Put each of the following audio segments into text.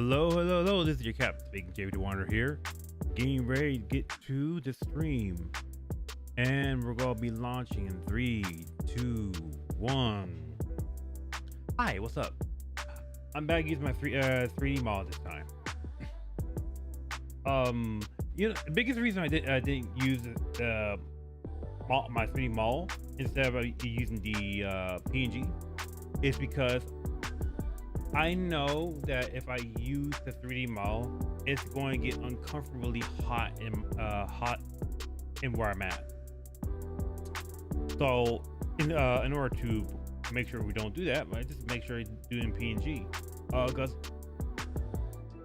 Hello. This is your captain speaking, JD Wander here. Getting ready to get to the stream. And we're going to be launching in 3, 2, 1. Hi, what's up? I'm back using my 3D model this time. The biggest reason I didn't use my 3D model instead of using the PNG is because I know that if I use the 3D model, it's going to get uncomfortably hot in where I'm at. So, in order to make sure we don't do that, I just make sure I do it in PNG. Because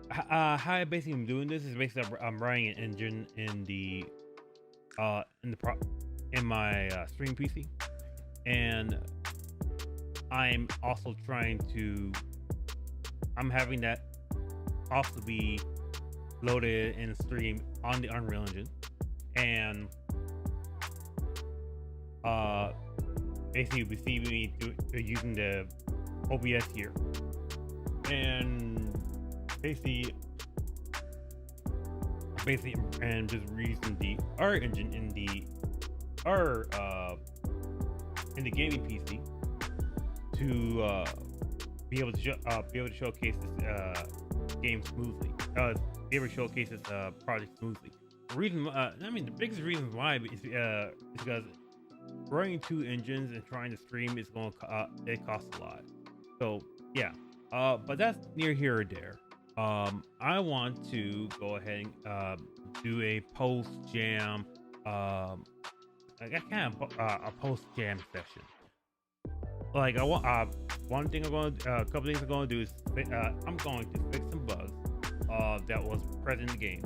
how I basically am doing this is basically I'm running an engine in my stream PC, and I'm also I'm having that also be loaded in stream on the Unreal Engine, and basically we see me using the OBS here, and basically and just using the art engine in the gaming PC to be able to showcase this game smoothly. Be able to showcase this project smoothly. The reason, the biggest reason why is because running 2 engines and trying to stream is going to it costs a lot. So yeah, but that's near here or there. I want to go ahead and do a post jam, a post jam session. Like I want one thing a couple things I'm going to do is I'm going to fix some bugs that was present in the game,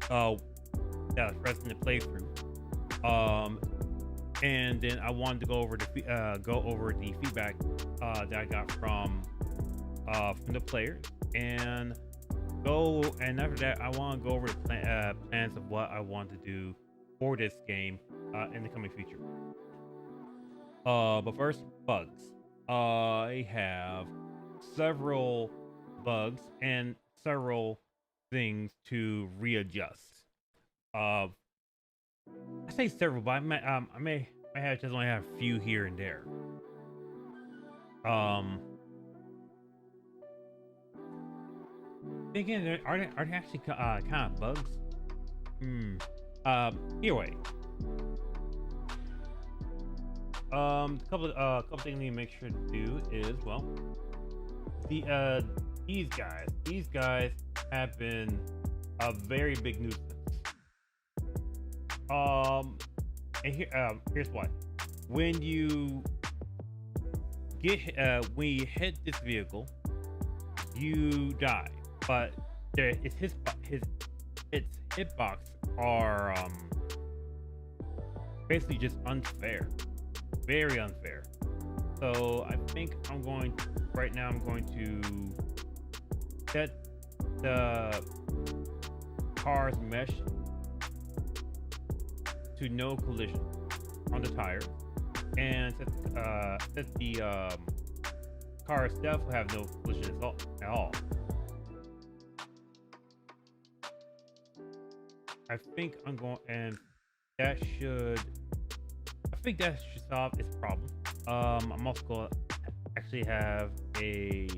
that was present in the playthrough, and then I wanted to go over the feedback that I got from the players, and after that I want to go over the plans of what I want to do for this game in the coming future. But first, bugs. I have several bugs and several things to readjust. I say several, but I may have just only have a few here and there. Thinking, are they actually kind of bugs? Anyway. Couple things I need to make sure to do is, well, these guys have been a very big nuisance. And here's why. When you hit this vehicle, you die, but its hitbox are basically just unfair. Very unfair. So I think I'm going to set the car's mesh to no collision on the tire, and set the car itself will have no collision at all. I think that should solve its problem. I'm also going to actually have a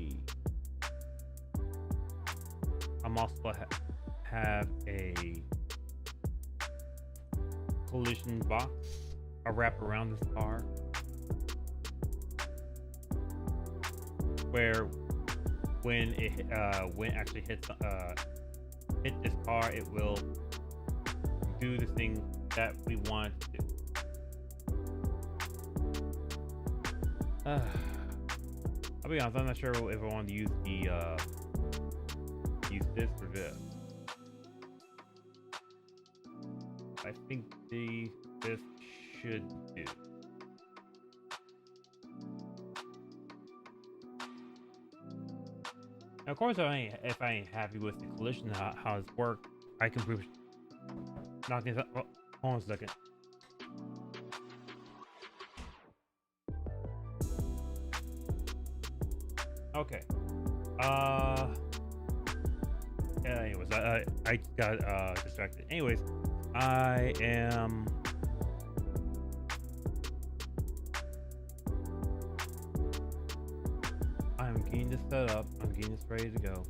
collision box wrap around this car, where when it actually hits this car, it will do the thing that we want to do. I'll be honest, I'm not sure if I want to use this or this. I think this should do. Now, of course, if I ain't happy with the collision, how it's worked, I can prove. Knock this up. Hold on a second. Okay. anyways, I got distracted. Anyways, I am. I'm getting this set up. I'm getting this ready to go.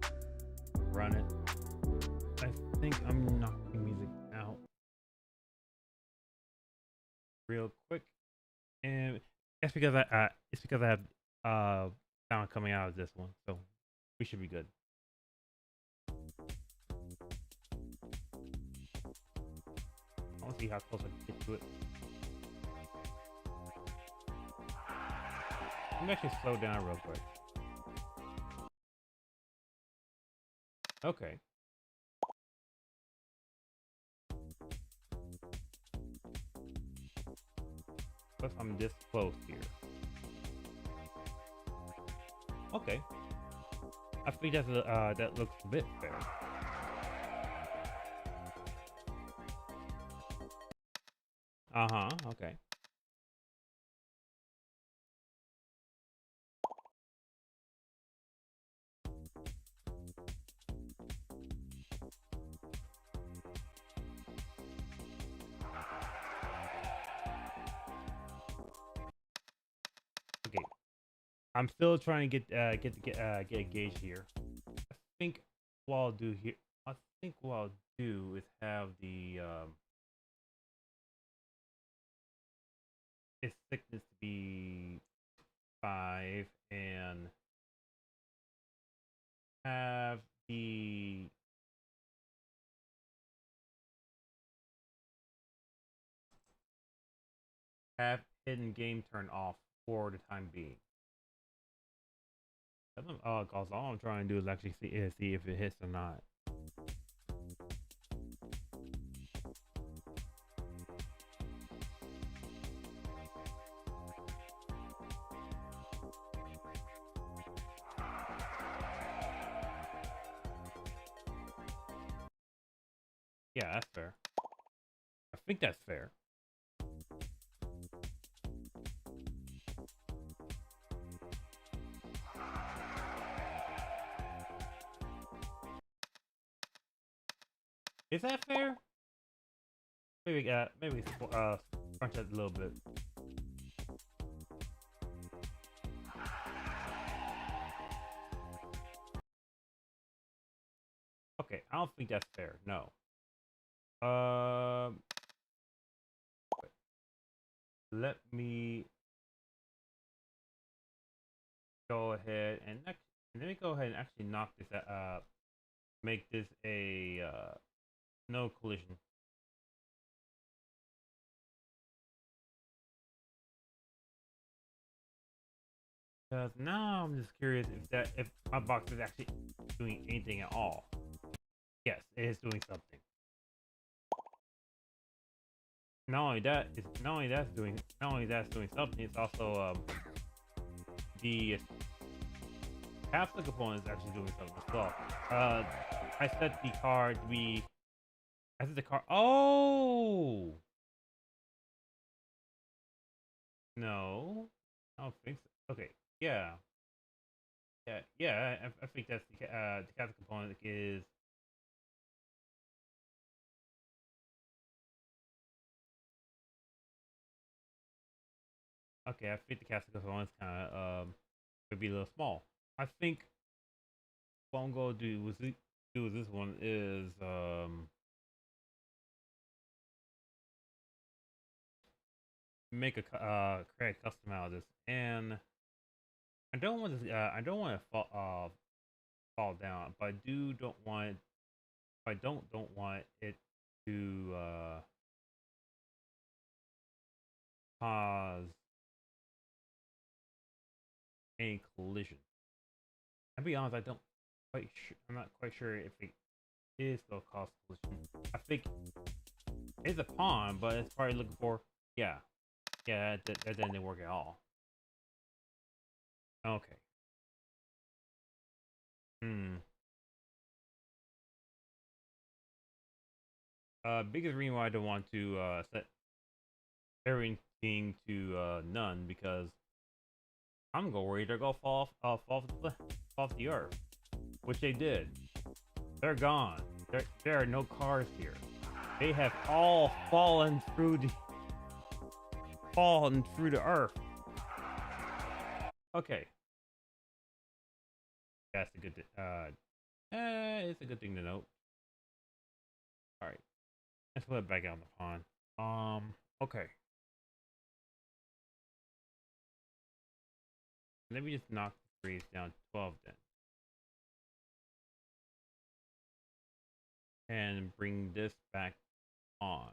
Run it. I think I'm knocking music out real quick, and it's because I have sound coming out of this one, so we should be good. I want to see how close I can get to it. Let me actually slow down real quick. Okay. Plus I'm this close here. Okay. I think that's that looks a bit fair. Uh-huh, okay. Okay. I'm still trying to get a gauge here. I think what I'll do here I think what I'll do is have the its thickness to be 5 and have the have hidden game turned off for the time being. Cause all I'm trying to do is actually see if it hits or not. Yeah, that's fair. I think that's fair. Is that fair? Maybe crunch that a little bit. Okay, I don't think that's fair. No. Let me go ahead and let me go ahead and actually knock this make this a no collision. Because now I'm just curious if my box is actually doing anything at all. Yes, it is doing something. Not only that's doing something, it's also the capsule component is actually doing something as well. I set the car to be. I set the car. Oh no, I don't think so. Okay, yeah, yeah. I think that's the capsule component is. Okay, I think the capsule component is kind of could be a little small. I think what I'm gonna do with this one is make a create a custom out of this, and I don't want this. I don't want to fall down, but I don't want. I don't want it to cause any collision. I'll be honest. I'm not quite sure if it is going to cause collision. I think it's a pawn, but it's probably looking for. Yeah, yeah. That didn't work at all. Okay. Hmm. Biggest reason why I don't want to set everything to none because I'm gonna worry they're gonna fall off the earth, which they did. They're gone. There are no cars here. They have all fallen through the earth. Okay. That's a good it's a good thing to note. Alright. Let's put it back out in the pond. Okay. Let me just knock the trees down 12 then. And bring this back on.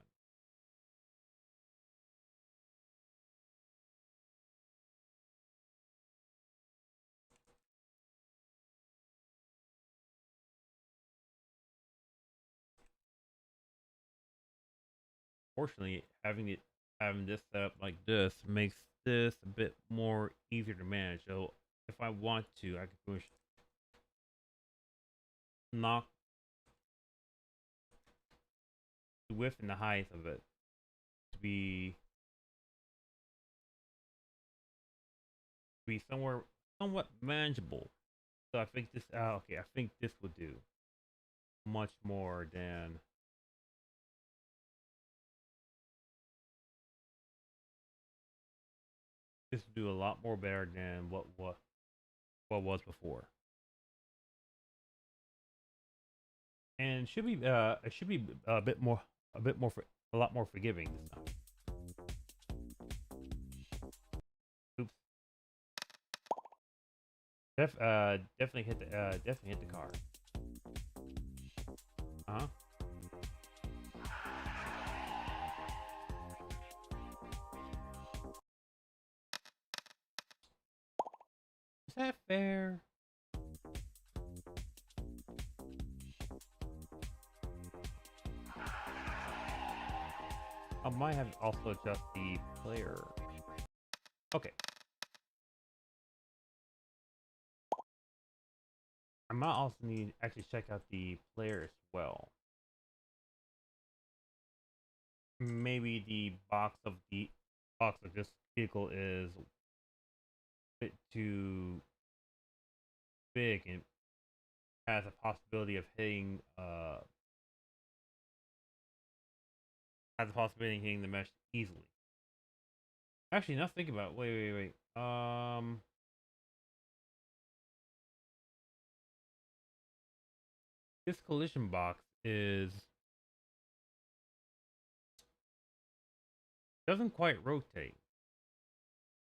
Fortunately, having this set up like this makes this a bit more easier to manage. So if I want to, I can push knock the width and the height of it to be somewhat manageable. So I think this okay, I think this would do much more than this would do a lot more better than what was before. And it should be a lot more forgiving this time. Oops. Definitely hit the car. Uh-huh. Is that fair? I might have also adjust the player. Okay. I might also need to actually check out the player as well. Maybe the box of this vehicle is a bit too big and has a possibility of hitting the mesh easily. Actually, not thinking about it. Wait. This collision box doesn't quite rotate.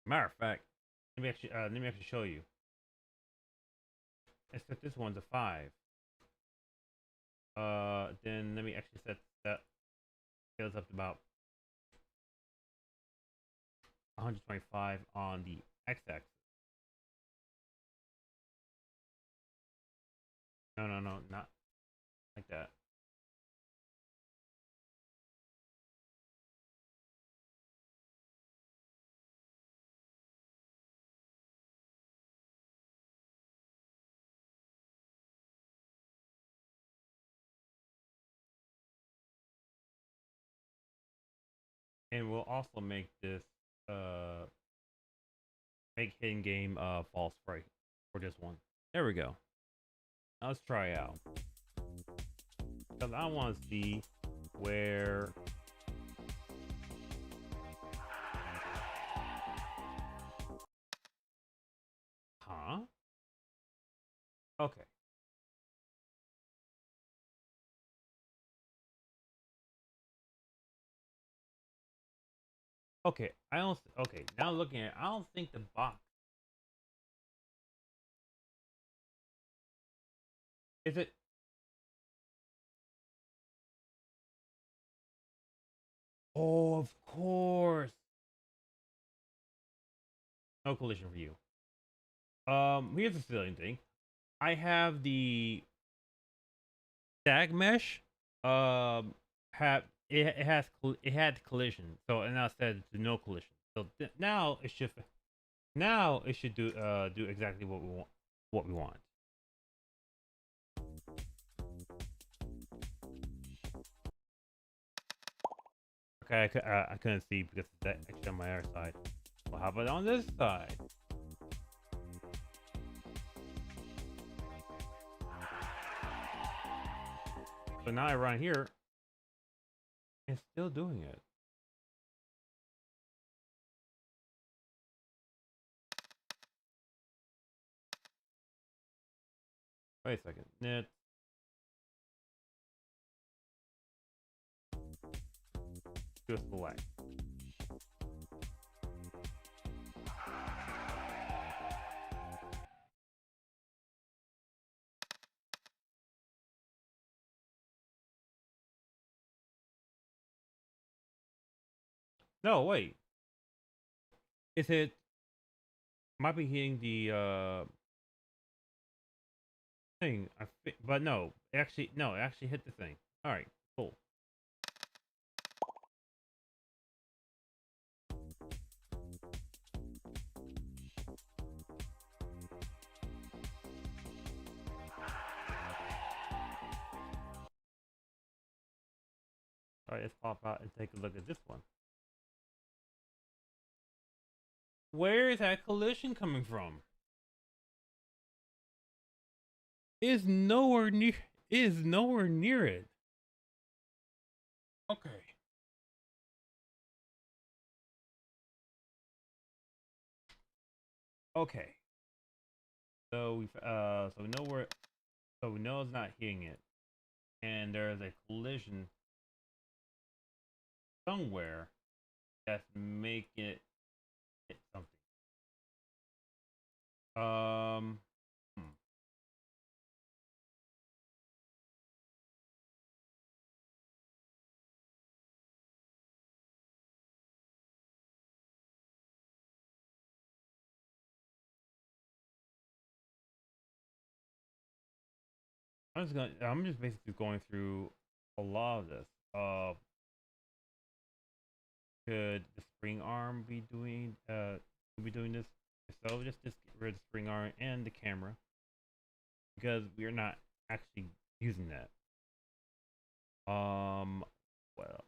Matter of fact, let me actually show you. Except this one's a 5. Then let me actually set that scales up to about 125 on the x-axis. No, not like that. And we'll also make this make hidden game false right for this one. There we go. Now let's try out. Because I want to see where Okay. Okay, now looking at it, I don't think the box is it. Oh, of course. No collision for you. Here's the silly thing. I have the tag mesh. Have it had collision. So and I said to no collision. So now it should do exactly what we want. Okay, I couldn't see because it's actually on my other side. Well, how about on this side? So now I run here, it's still doing it. Wait a second. Net. Just select. No, wait. Is it might be hitting the thing? But no, actually, no, it actually hit the thing. All right, cool. All right, let's pop out and take a look at this one. Where is that collision coming from? Is nowhere near. Is nowhere near it. Okay. Okay. So we know where. So we know it's not hitting it, and there's a collision somewhere that's making it hit something. Hmm. I'm just basically going through a lot of this. Could the spring arm be doing this? So just get rid of the spring arm and the camera because we are not actually using that. Well,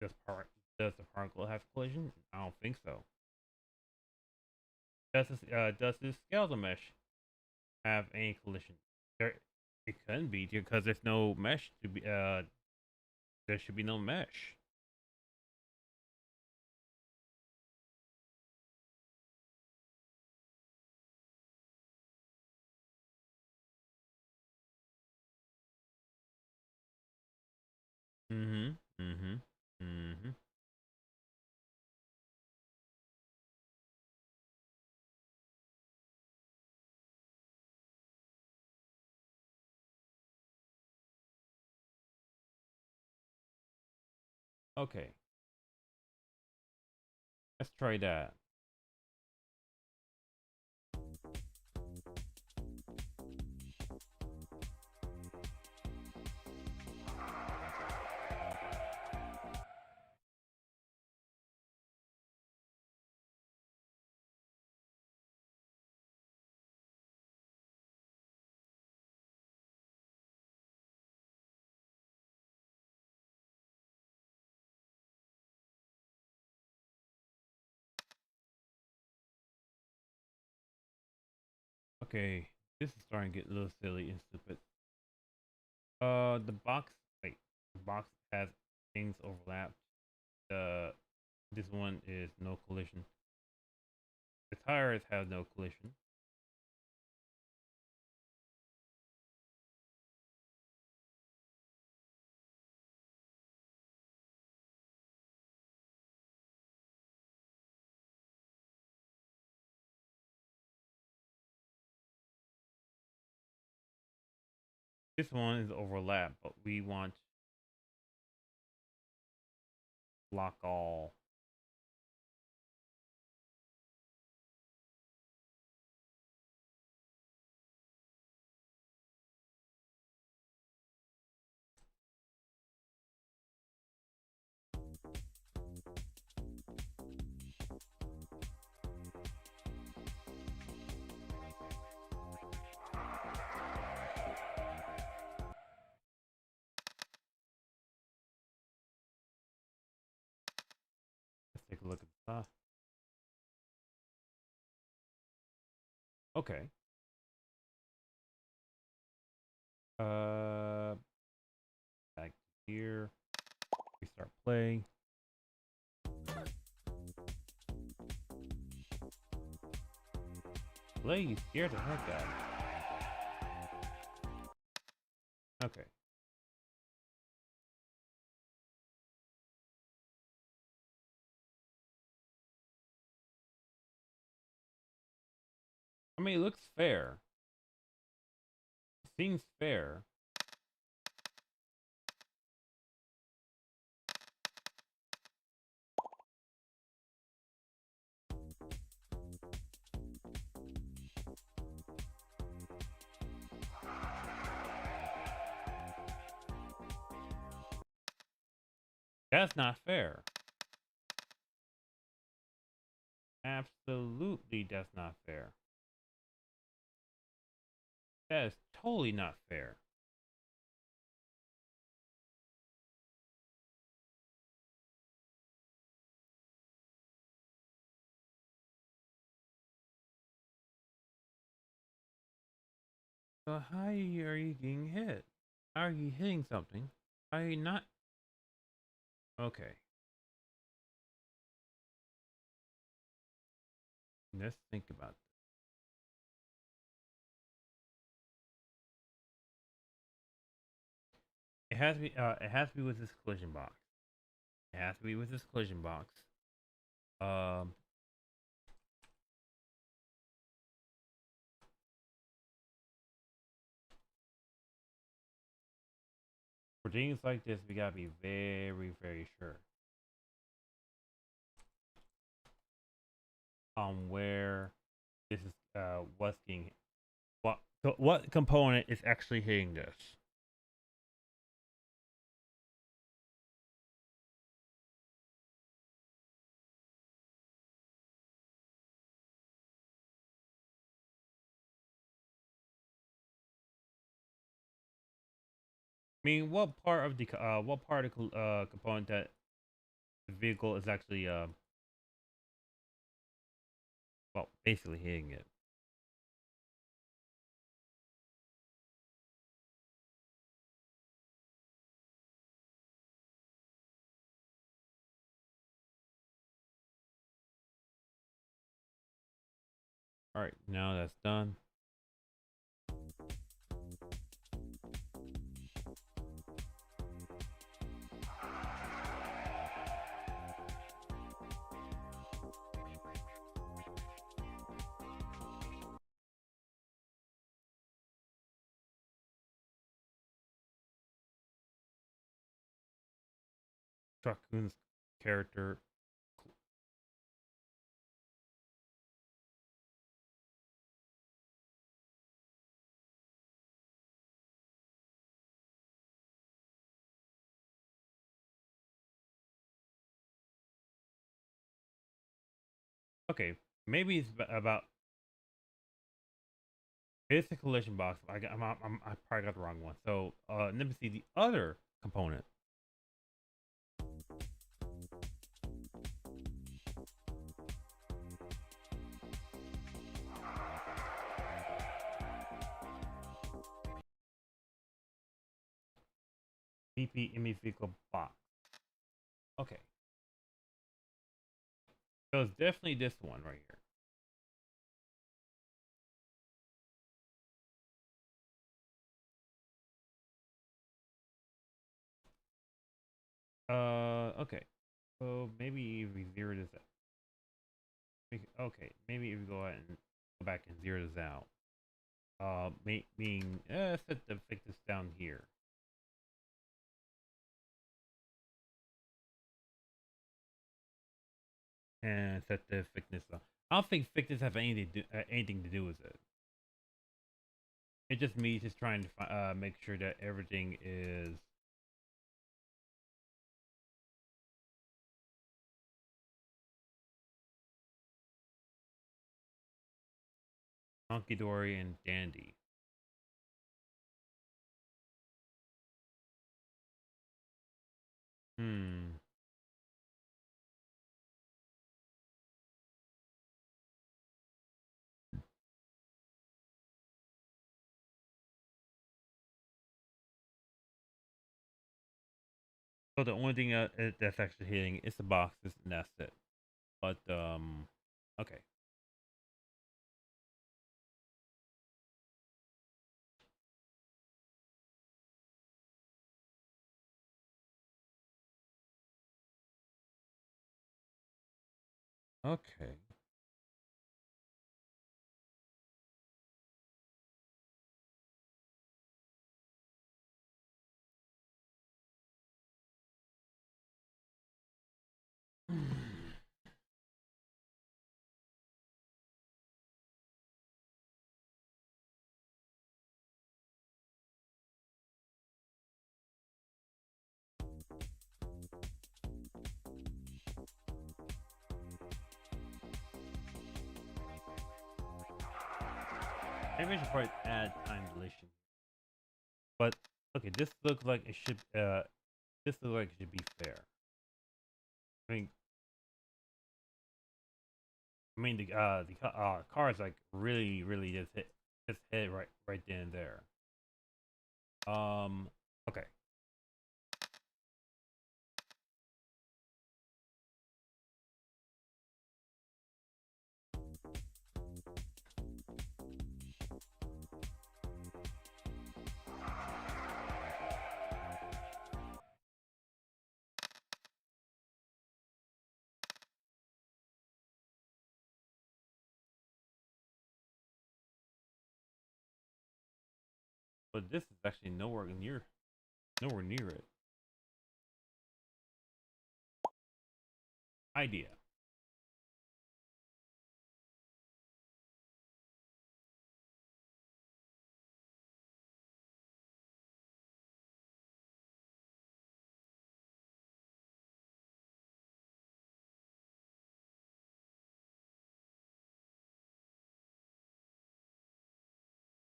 does part does the particle have collision? I don't think so. Does this skeletal mesh have any collision? There, it couldn't be because there's no mesh to be. There should be no mesh. Mm-hmm. Mm-hmm. Mm-hmm. Okay. Let's try that. Okay. This is starting to get a little silly and stupid. The box. Wait. The box has things overlapped. The This one is no collision. The tires have no collision. This one is overlapped, but we want lock all. Let's take a look at the Okay. Uh, back here. We start playing. Play scared the heck out of me. Okay. I mean, it looks fair. Seems fair. That's not fair. Absolutely, that's not fair. That is totally not fair. So how are you getting hit? How are you hitting something? How are you not? Okay. Let's think about this. It has to be. It has to be with this collision box. It has to be with this collision box. Um. For things like this, we gotta be very, very sure on where this is. What's being. What component is actually hitting this? I mean, what part of the component that the vehicle is actually well, basically hitting it. All right, now that's done. Truck-Kun's character. Okay, maybe it's about. It's a collision box. I probably got the wrong one. So let me see the other component. VP image vehicle box. Okay, so it's definitely this one right here. Okay. So maybe if we zero this out. Okay, maybe if we go ahead and go back and zero this out. Meaning, set the thickness down here. And set the thickness up. I don't think thickness have anything to do with it. It's just me just trying to make sure that everything is hunky dory and dandy. Hmm. So the only thing that's actually hitting is the boxes, and that's it. But okay. Okay. Maybe I should probably add time dilation. But okay, this looks like it should. This looks like it should be fair. I mean, the car is like really just hit right then and there. Okay. But this is actually nowhere near it. Idea.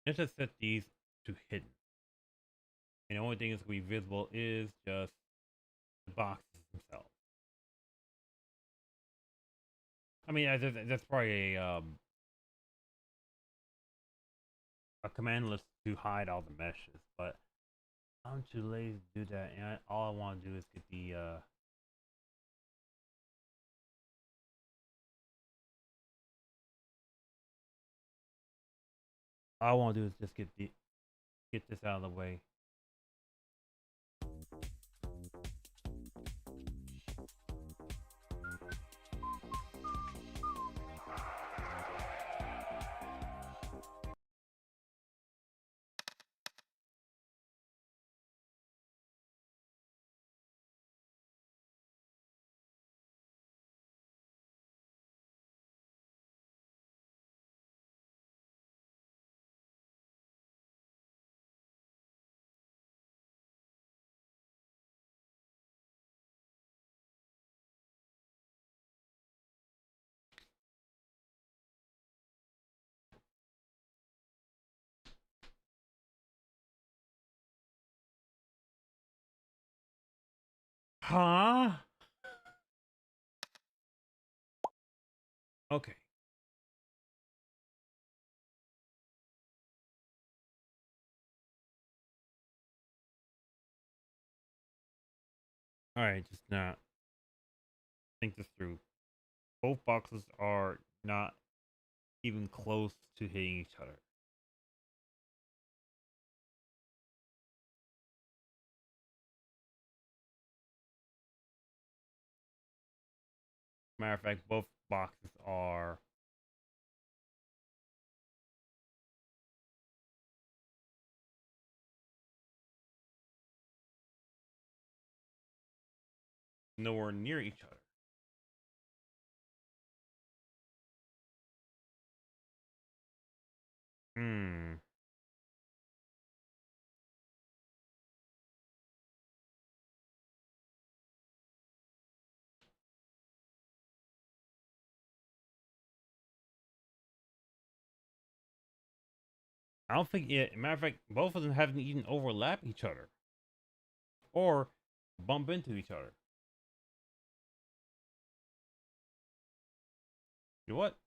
Let's just set these to hidden. And the only thing that's gonna be visible is just the boxes themselves. I mean, that's probably a command list to hide all the meshes, but I'm too lazy to do that, and all I want to do is get the all I want to do is just get this out of the way. Huh? Okay. All right, just not think this through. Both boxes are not even close to hitting each other. Matter of fact, both boxes are nowhere near each other. Hmm. I don't think it. Matter of fact, both of them haven't even overlap each other or bump into each other. You know what?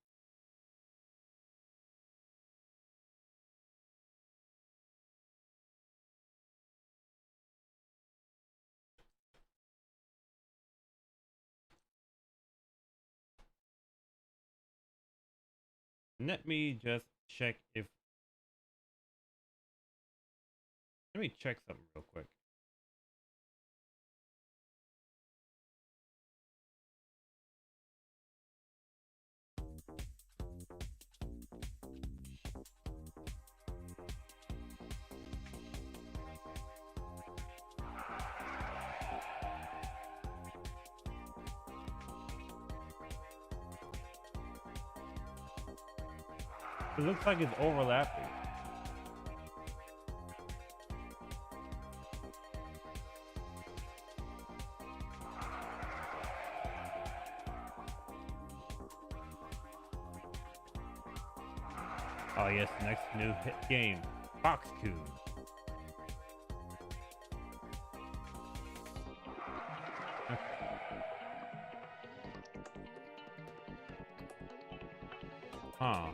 Let me just check if. Let me check something real quick. It looks like it's overlapping. Oh yes, next new hit game, Truck-Kun. Huh.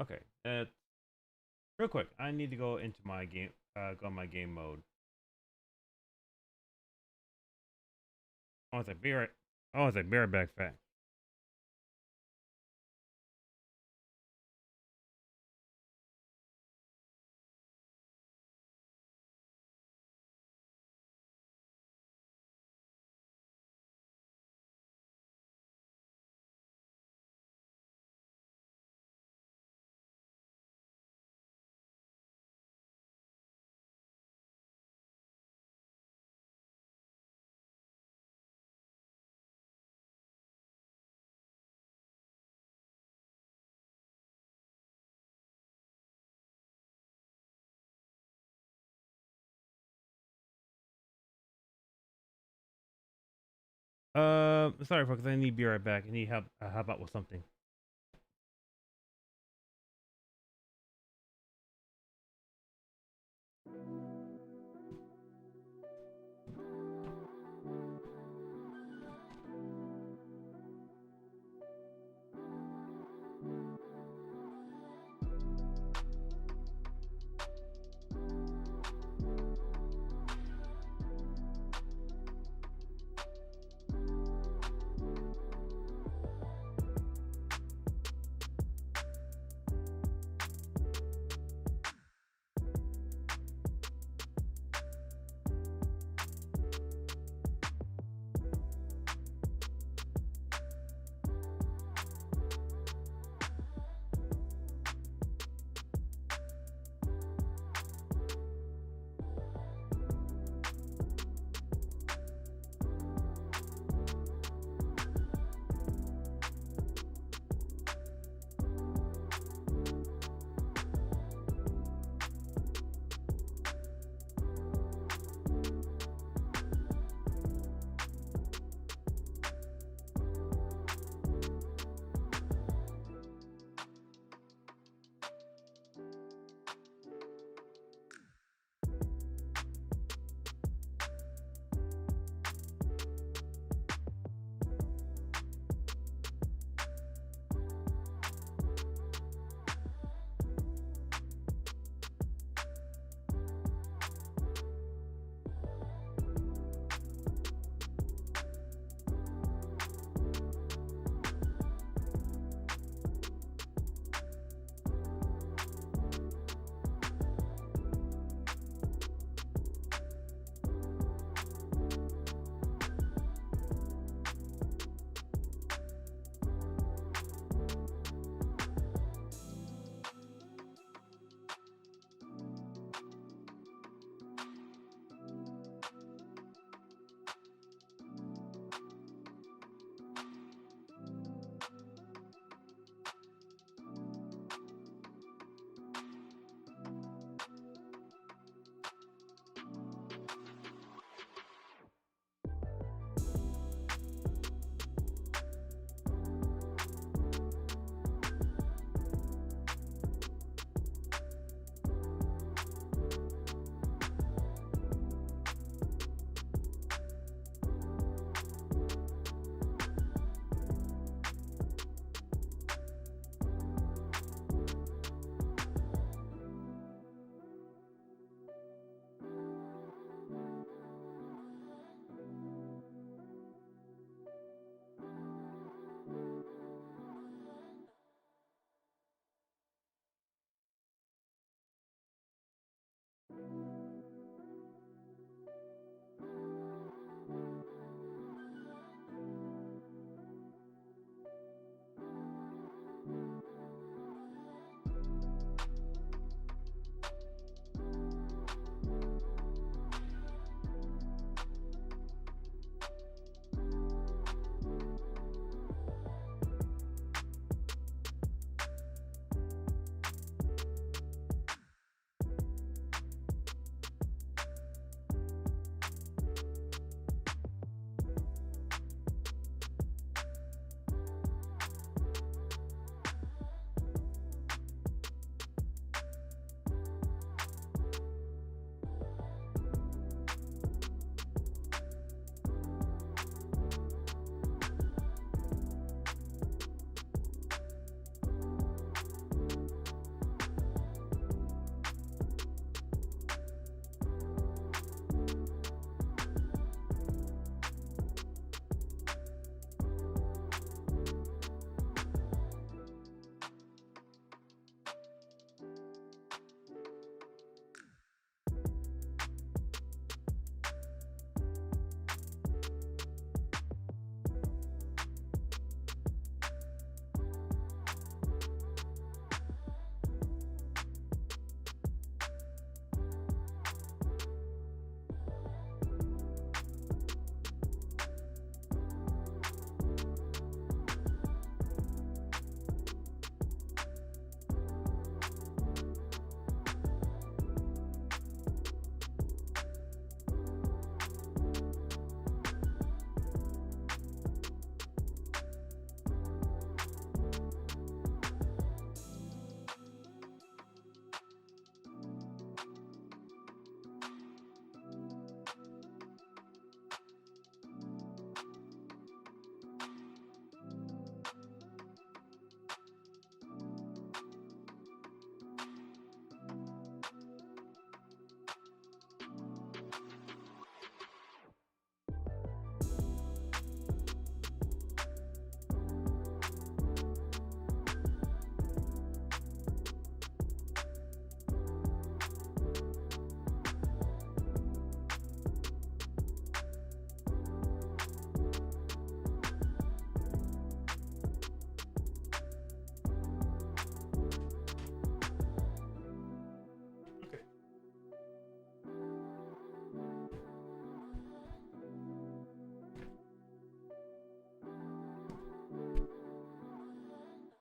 Okay. Real quick, I need to go into my game. Go on my game mode. I was like, be right. I was like, be right back, fat. Sorry, folks. I need to be right back. I need help. Help out with something.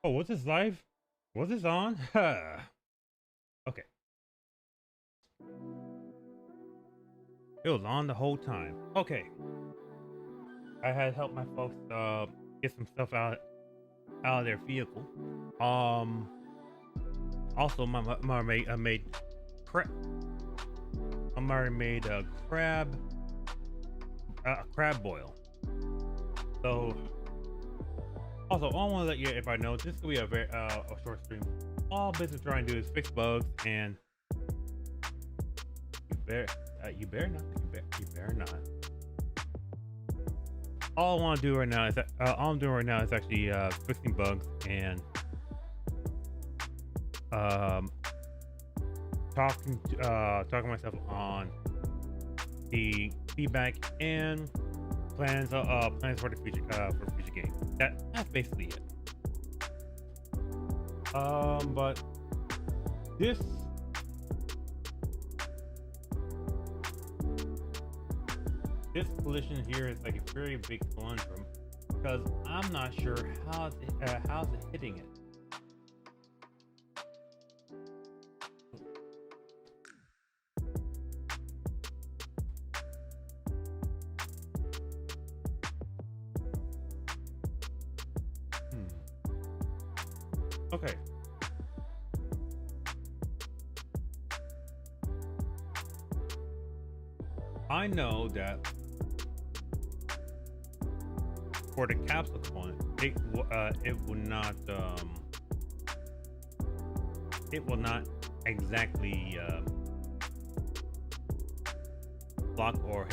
Oh, was this live? Was this on? Okay. It was on the whole time. Okay. I had helped my folks get some stuff out of their vehicle. Um Also my made I made crab my mother made a crab boil. So also, I want to let you, if I know, this is gonna be a very a short stream. All business trying to do is fix bugs, and you better not, you better not. All I want to do right now is all I'm doing right now is actually fixing bugs and um talking myself on the feedback and plans for the future game. That's basically it. But this collision here is like a very big conundrum because I'm not sure how's it hitting it. Okay. I know that for the capsule component, it will not exactly block or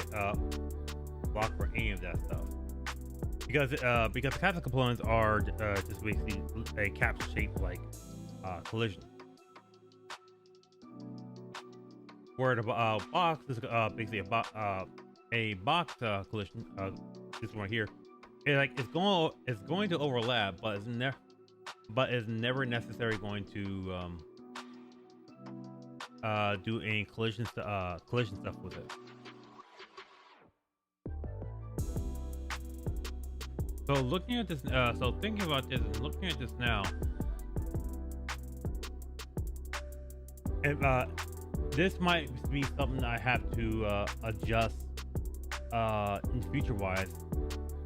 any of that stuff because the capsule components are just basically a capsule shaped like collision. Where the box is basically a box collision. This one here, it's going to overlap, but it's never necessarily going to do any collision stuff with it. So looking at this, so thinking about this and looking at this now, and this might be something I have to adjust in future wise.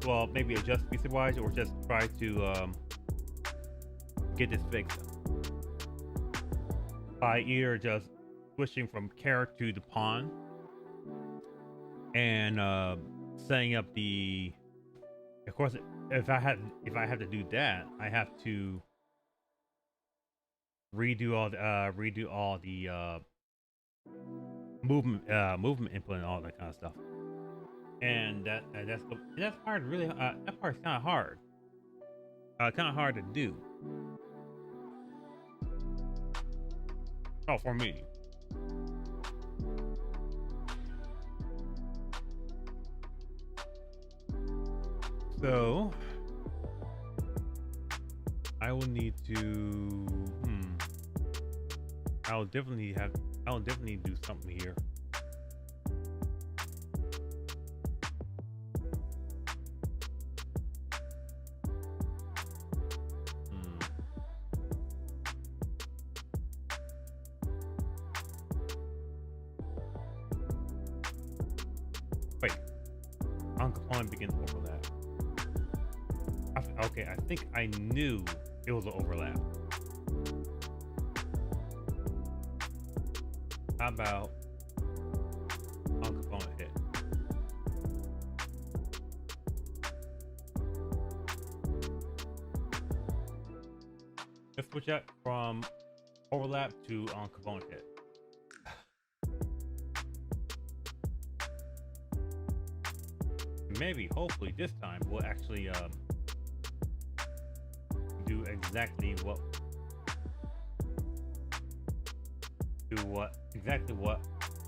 Well, maybe adjust future wise, or just try to get this fixed by either just switching from carrot to the pawn and setting up the. Of course, if I have to do that, I have to redo all the movement input and all that kind of stuff, and that's hard. Really, that part's kind of hard. Kind of hard to do. Oh, for me. So I will need to. I will definitely do something here. Wait, on-component begins overlap. Okay, I think I knew it was an overlap. How about on-component hit? Let's switch that from overlap to on-component hit. Maybe, hopefully, this time we'll actually do exactly what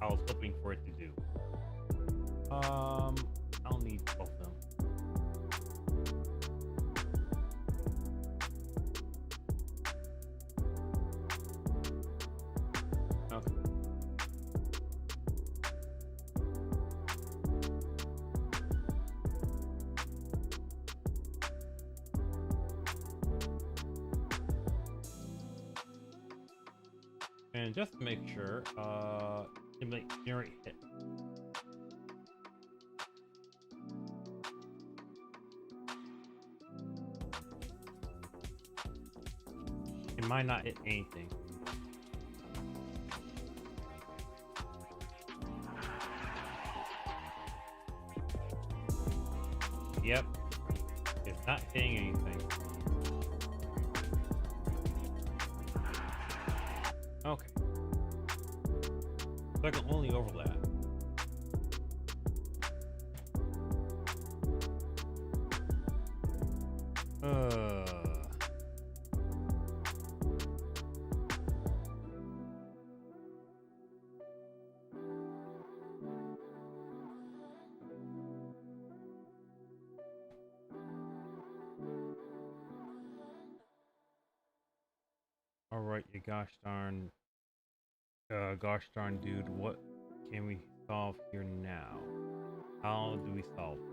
I was hoping for it to do. I'll need both of them. Okay. And just to make sure, generate hit. It might not hit anything. Yep, it's not hitting anything. Okay. So I can only overlap. All right, you gosh darn dude, what can we solve here now? How do we solve it?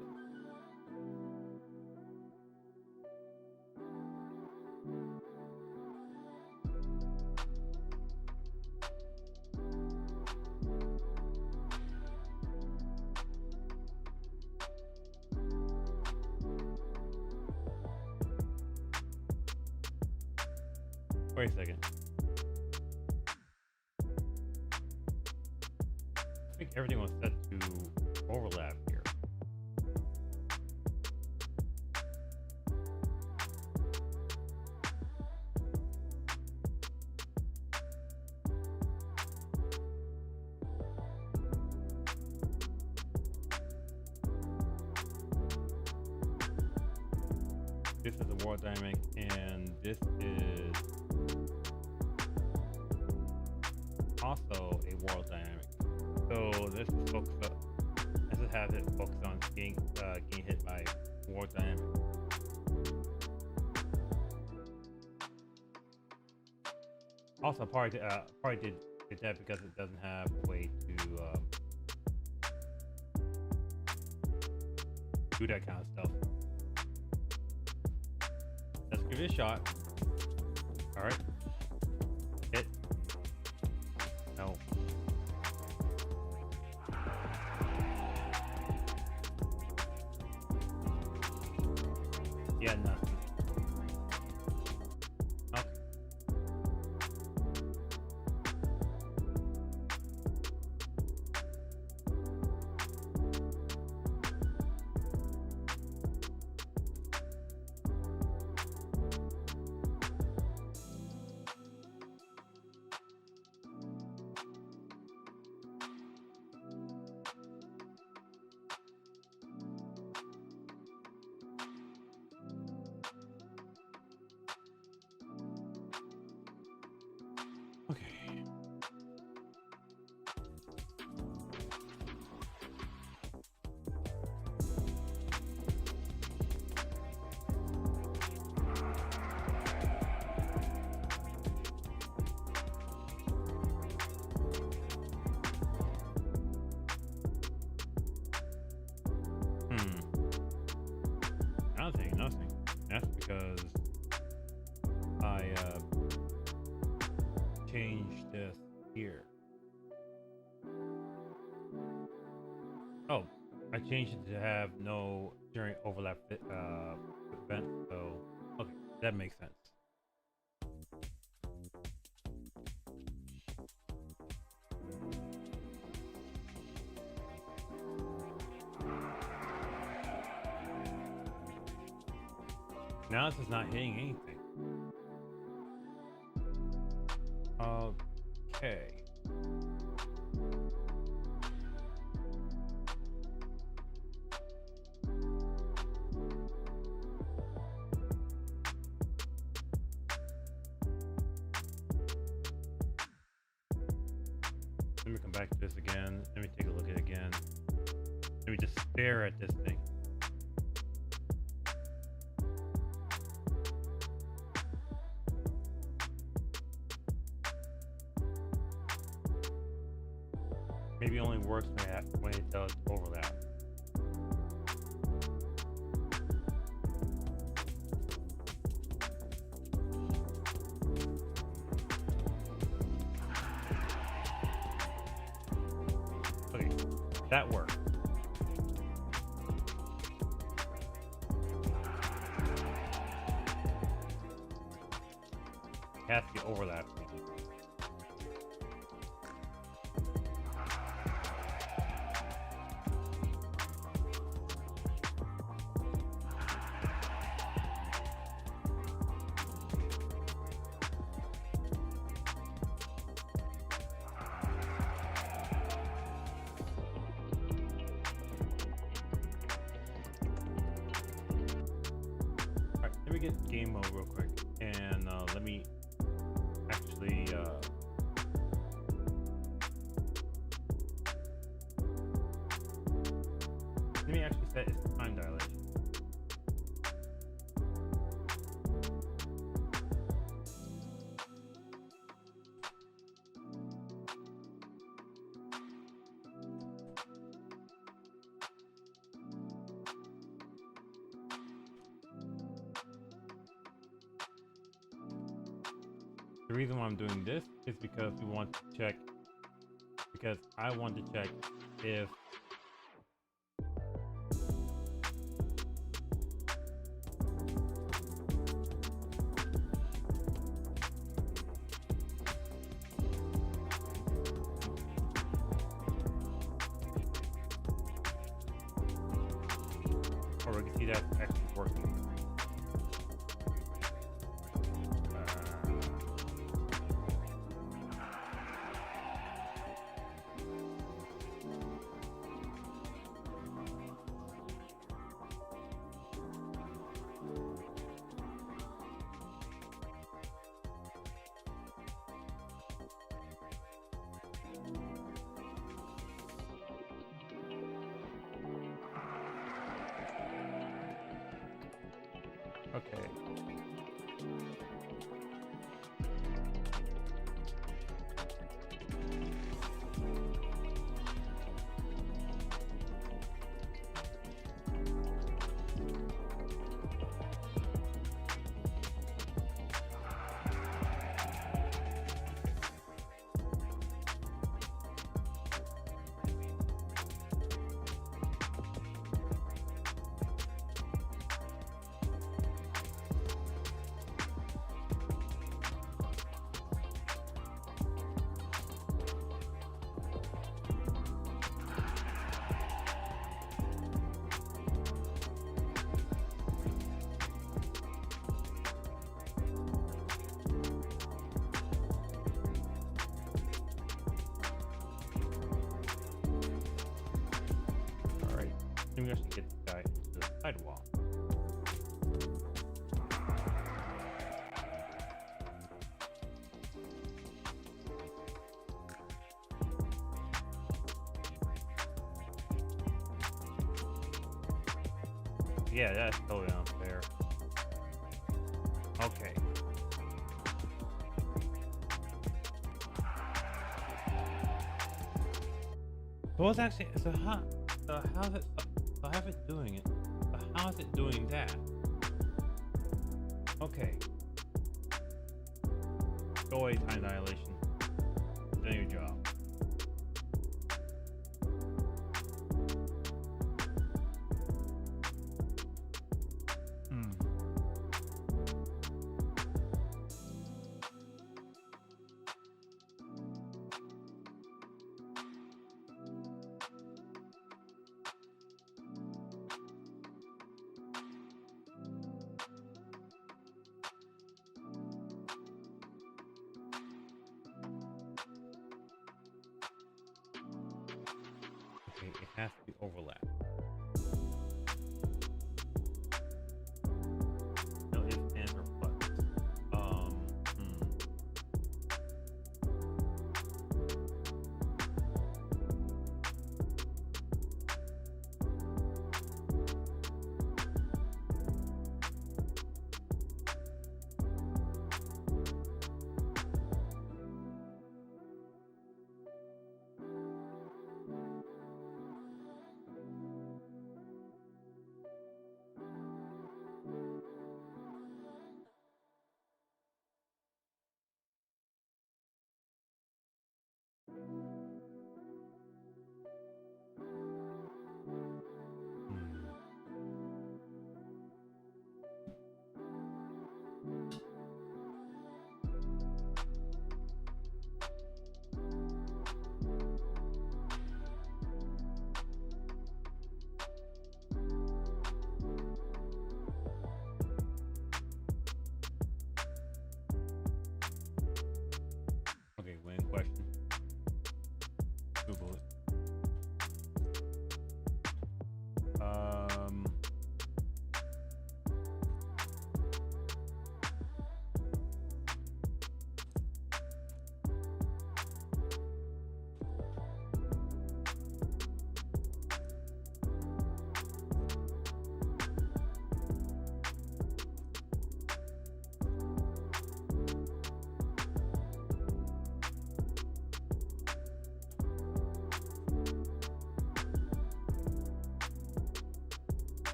Wait a second. I think everything was set to overlap here. This is a world dynamic, and this is also a world dynamic. So this is focus up. This is have it focus on getting hit by world dynamic. Also, probably did that because it doesn't have a way to do that kind of stuff. Let's give it a shot. All right. Hit. No. Yeah, nothing. Okay. Okay. Nothing. That's because I changed this here. Oh, I changed it to have no during overlap event. So okay, that makes sense. Now this is not hitting anything. Okay. Let me come back to this again. Let me take a look at it again. Let me just stare at this thing. Maybe it only works when it does overlap. That works. It has to be overlapping. Alright, let me get game mode real quick. And let me actually set its time dilation. The reason why I'm doing this is because we want to check, because I want to check if or we can see that's actually working. Okay. We actually get the guy into the sidewall. Yeah, that's totally unfair. Okay. So what's actually how's it? I have it doing it. But how is it doing that? Okay. Go away, time dilation. Do your job. It has to be overlapped. No ifs, ands, or buts.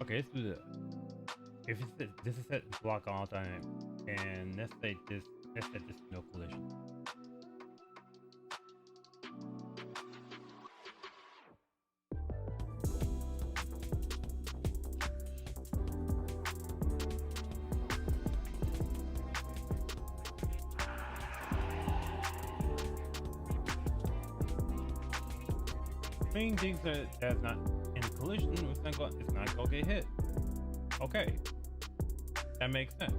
Okay, let's do this. If it's this is set to block all time, and let's say this no collision. Main things that's not in collision, it's not gonna get hit. Okay, that makes sense.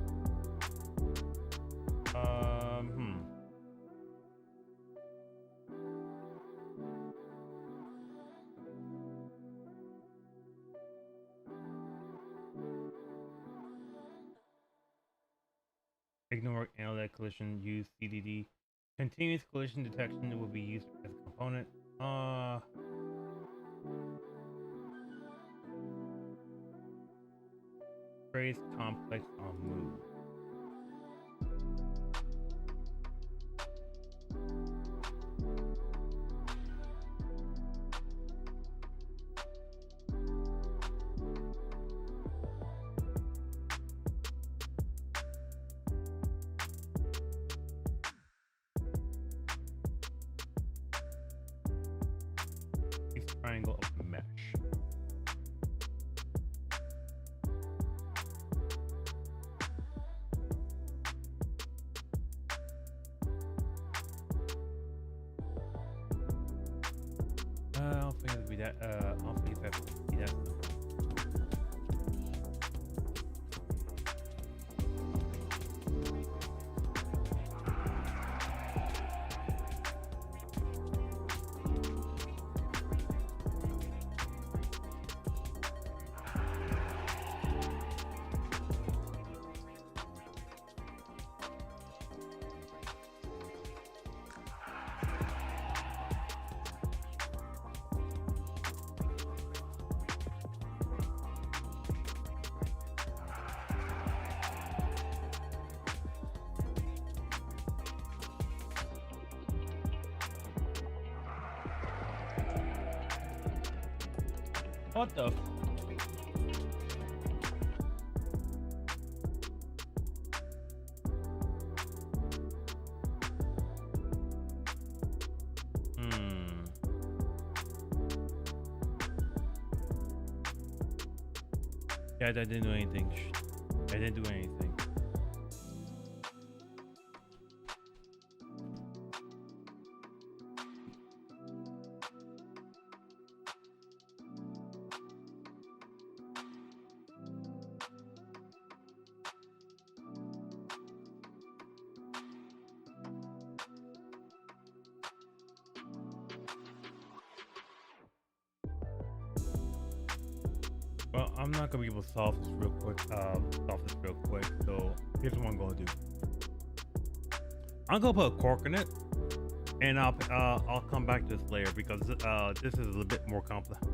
Hmm. Ignore analytic collision. Use CDD. Continuous collision detection will be used as a component. Phrase complex on move. Triangle of mesh. I don't think it'll be that. I don't think it's be that simple. What the? Yeah, that didn't do anything. I didn't do anything. Well, I'm not gonna be able to solve this real quick. So here's what I'm gonna do. I'm gonna put a cork in it, and I'll come back to this later because this is a little bit more complex.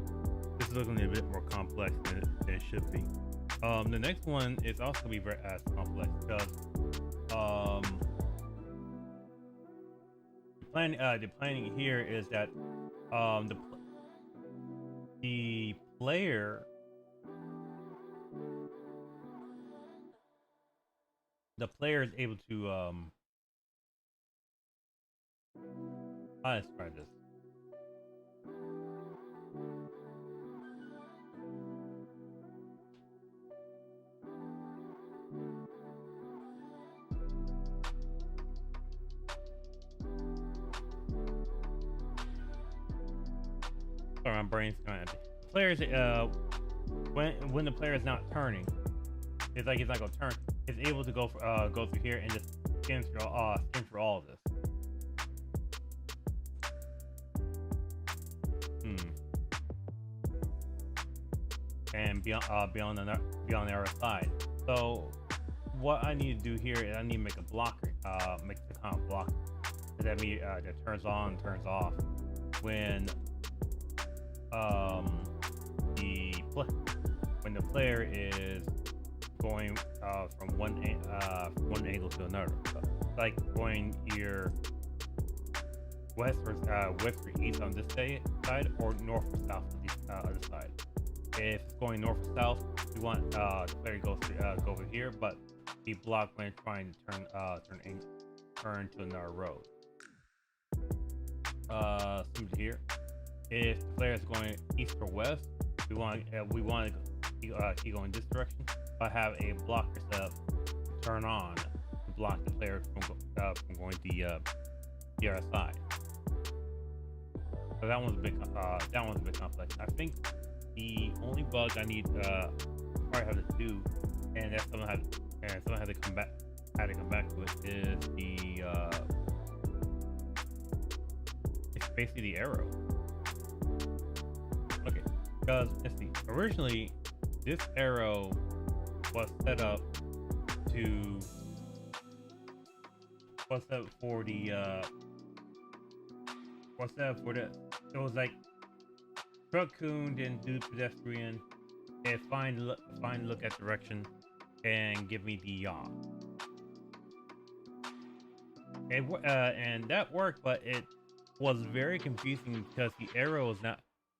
This is looking a bit more complex than it should be. The next one is also gonna be very as complex because the planning here is that the player. The player is able to let's try this. Sorry, my brain's kind of players when the player is not turning, it's like he's not gonna turn. Is able to go through here and just skim through all of this. And beyond the other side. So what I need to do here is I need to make a blocker, make the kind of blocker that turns on, turns off when the player is going from one angle to another, like going either west or east on this side, or north or south on the other side. if it's going north or south, we want the player to go over here, but be blocked when trying to turn to another road. Similar here, if the player is going east or west, we want to keep going this direction, but have a blocker set up to turn on to block the player from going to the other side. So that one's a bit complex. I think the only bug I need probably have to do, and that's someone had to come back to it, is the it's basically the arrow. Okay, because let's see. Originally, this arrow was set up for this. It was like Truck-Kun didn't do pedestrian, and look at direction, and give me the yaw. And that worked, but it was very confusing because the arrow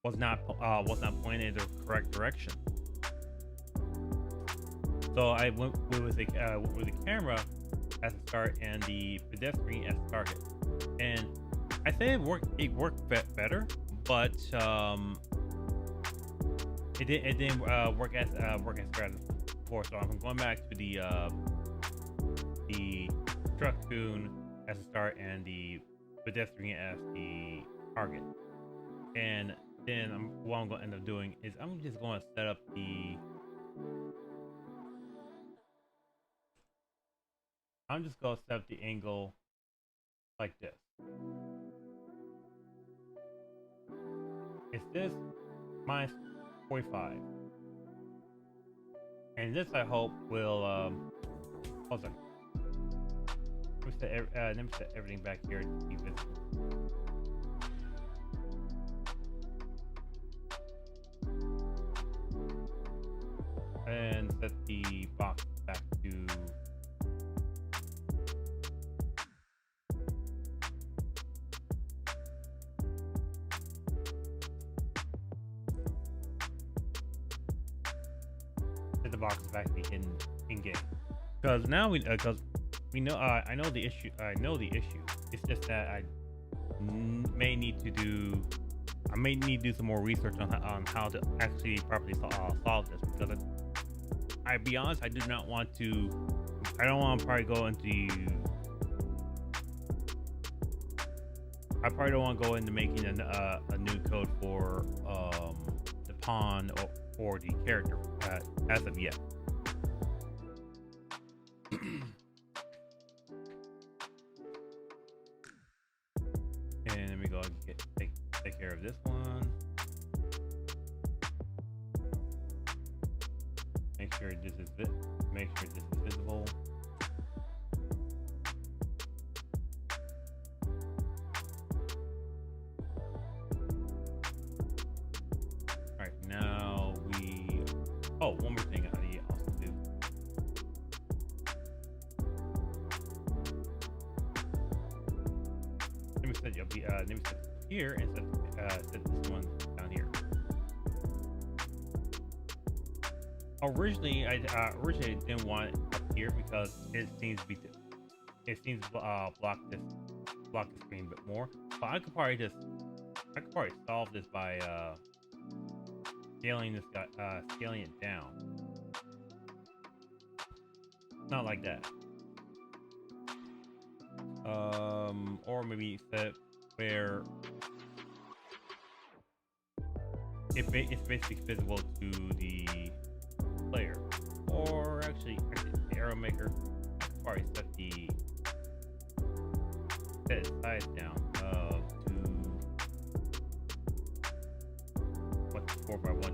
was not pointed in the correct direction. So I went with the camera as a start and the pedestrian as a target, and I think it worked better, but it didn't work as strategy before. So I'm going back to the Truck-Kun as a start and the pedestrian as the target. And then what I'm going to end up doing is I'm just going to set up the. I'm just going to set up the angle like this. It's this minus 45, and this I hope will hold on. Let me set everything back here to be visible. And set the box back to box is actually in game, because now we know I know the issue. It's just that I may need to do some more research on how to actually properly solve this, because I be honest, I don't want to probably go into making a new code for the pawn or the character as of yet. And let me go and take care of this one. Make sure this is visible. Alright, now one more thing I need to also do. Let me set here and set this one down here. Originally, I didn't want it up here because it seems to block the screen a bit more. But I could probably solve this by scaling it down. Not like that. Or maybe set where it's basically visible to the player. Or actually the arrow maker, I could probably set its size down to 4x124.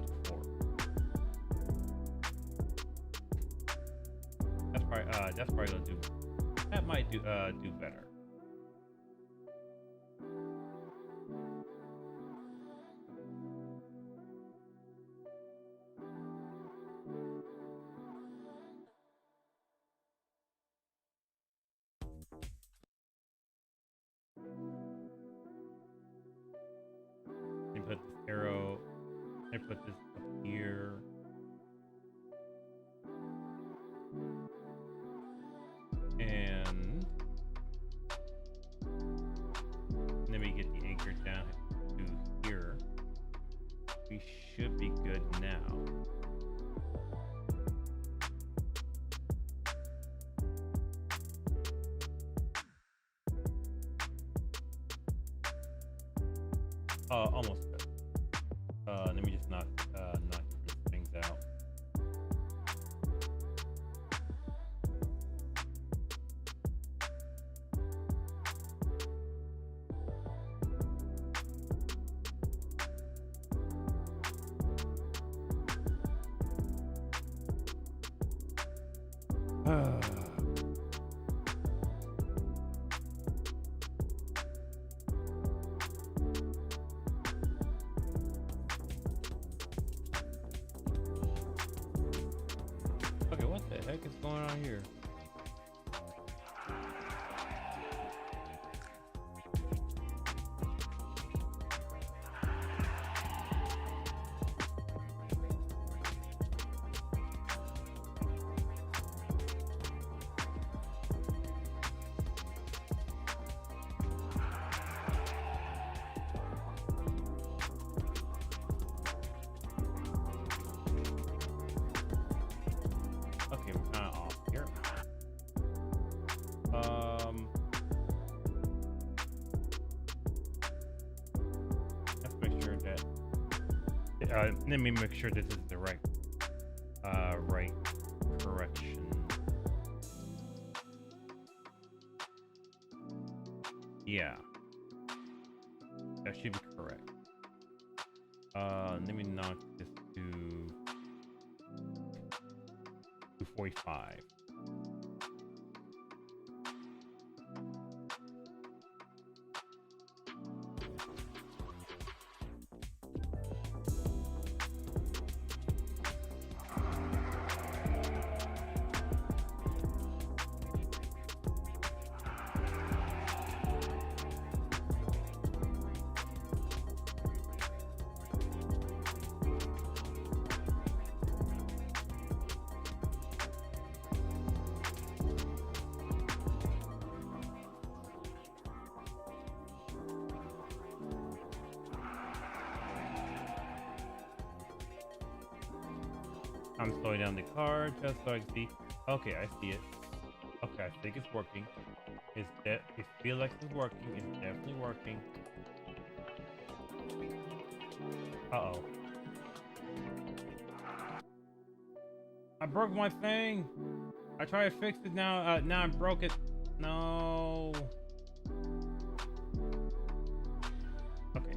That's probably gonna do. That might do better. Put this arrow. I put this up here. good now. Almost good. Let me just knock these things out. Okay, what the heck is going on here? Okay, we're kind of off here. Let's make sure that. Let me make sure this is the right correction. Yeah, that should be correct. Let me knock this to 245. I'm slowing down the car just so I can see. Okay, I see it. Okay, I think it's working. It feels like it's working. It's definitely working. Uh-oh. I broke my thing. I tried to fix it now. Now I broke it. No. Okay.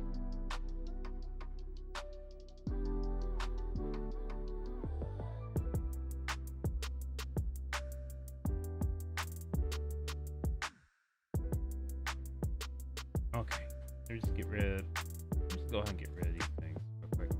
Okay. Let me just get rid of. Just go ahead and get rid of these things real quick.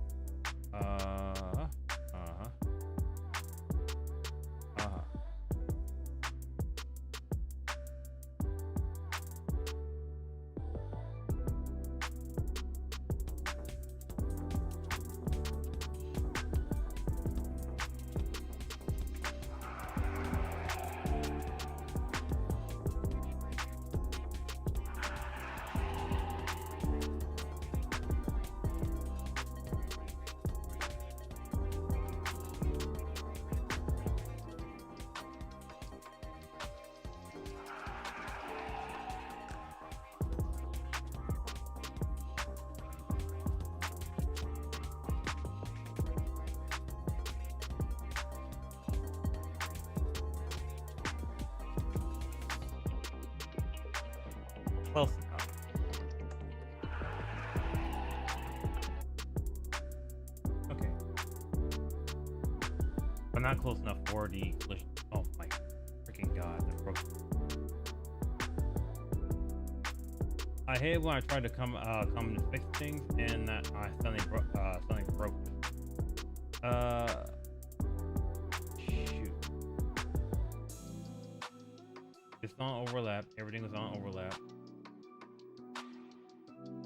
Close enough. Okay. But not close enough for the collision. Oh my freaking god, that broke. I hate when I try to come to fix things and I suddenly broke it. Shoot. It's on overlap. Everything is on overlap.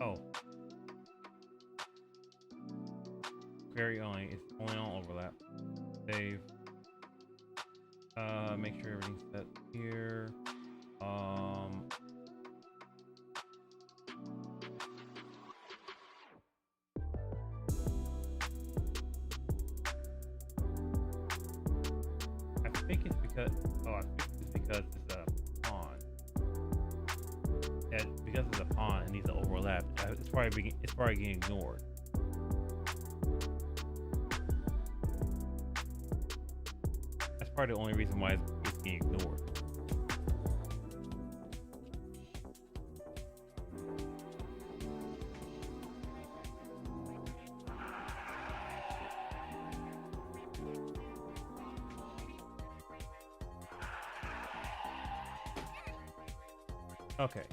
Oh. Query only. It's only on overlap. Save. Make sure everything's set here. because I fixed this because it's a pawn. And because it's a pawn, it needs to overlap. It's probably getting ignored. That's probably the only reason why it's being ignored. Okay.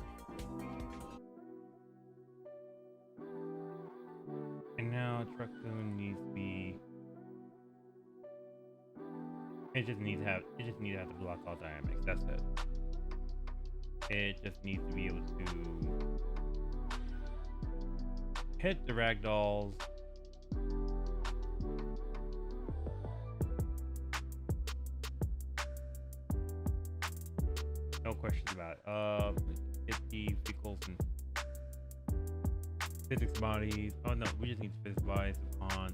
And now Truck-Kun needs to be. It just needs to have to block all dynamics. That's it. It just needs to be able to hit the ragdolls. No questions about it. Hit the vehicles and physics bodies. Oh no, we just need physics bodies on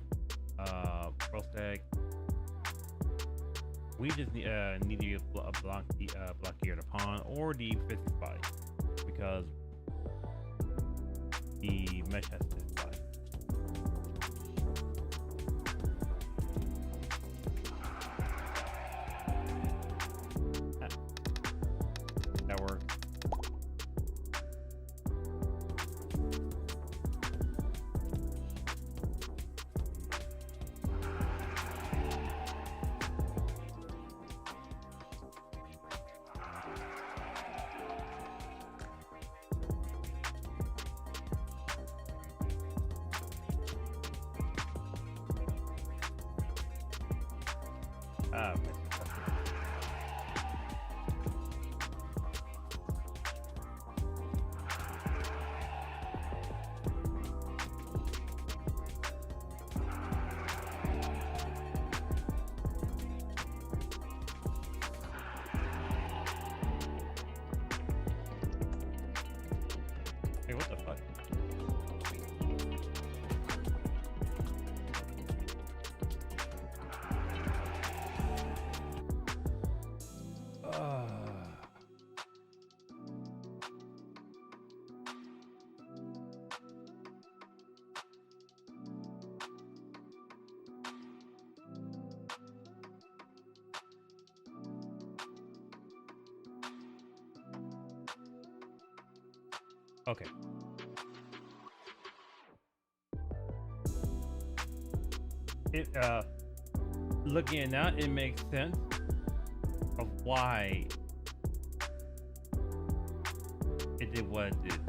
pro stack. We just need to block here the pawn or the physics body because the mesh has physics body. That works. Hey, what the fuck? Okay. It looking at now, it makes sense of why it did what it did.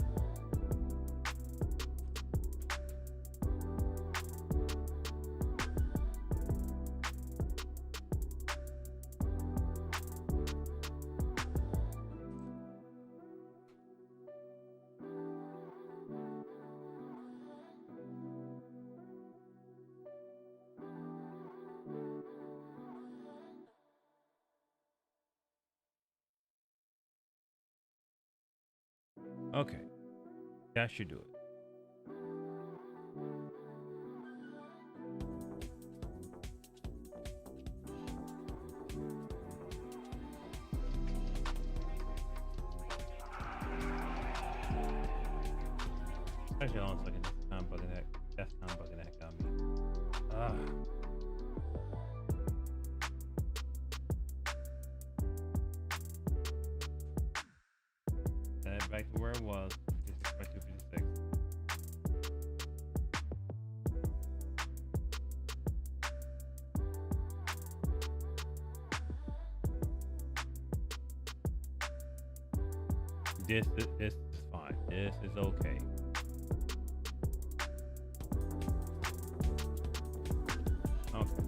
Okay, that should do it. Actually, hold on a second. That's kind of bugging the heck out of me. Back to where it was. 56 by 256. This is fine. This is okay. Okay.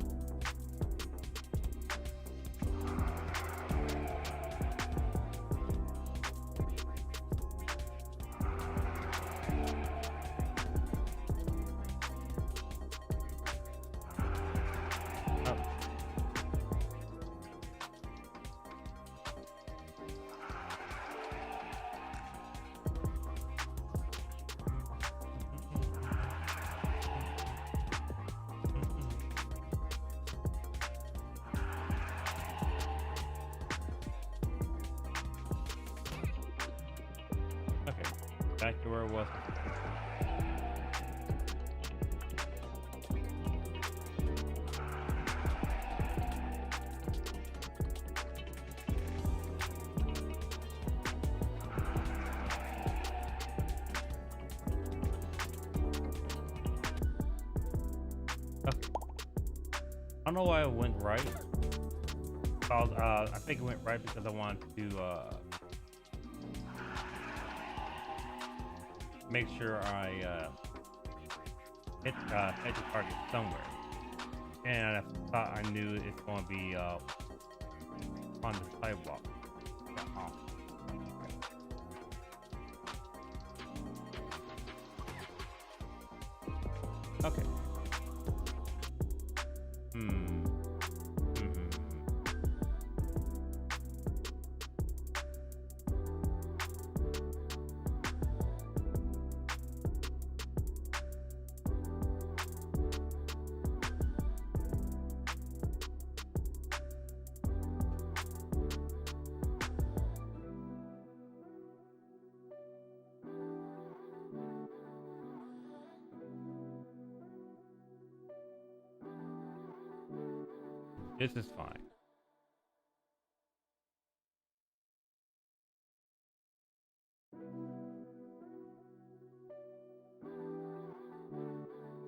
back to where it was. Okay. I don't know why it went right. I think it went right because I wanted to make sure I hit the target somewhere, and I thought I knew it's going to be on the sidewalk. Okay. This is fine.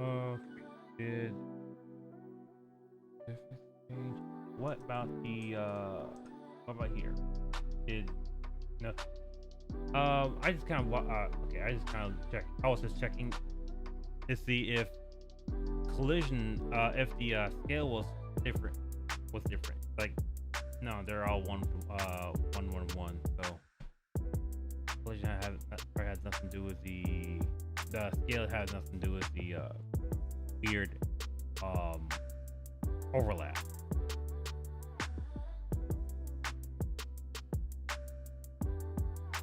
Okay, did this change? What about the what about here? Did no? I just kind of okay. I just kind of checked. I was just checking to see if collision, if the scale was different. Like, no, they're all one. So collision probably has nothing to do with the scale. Has nothing to do with the weird overlap.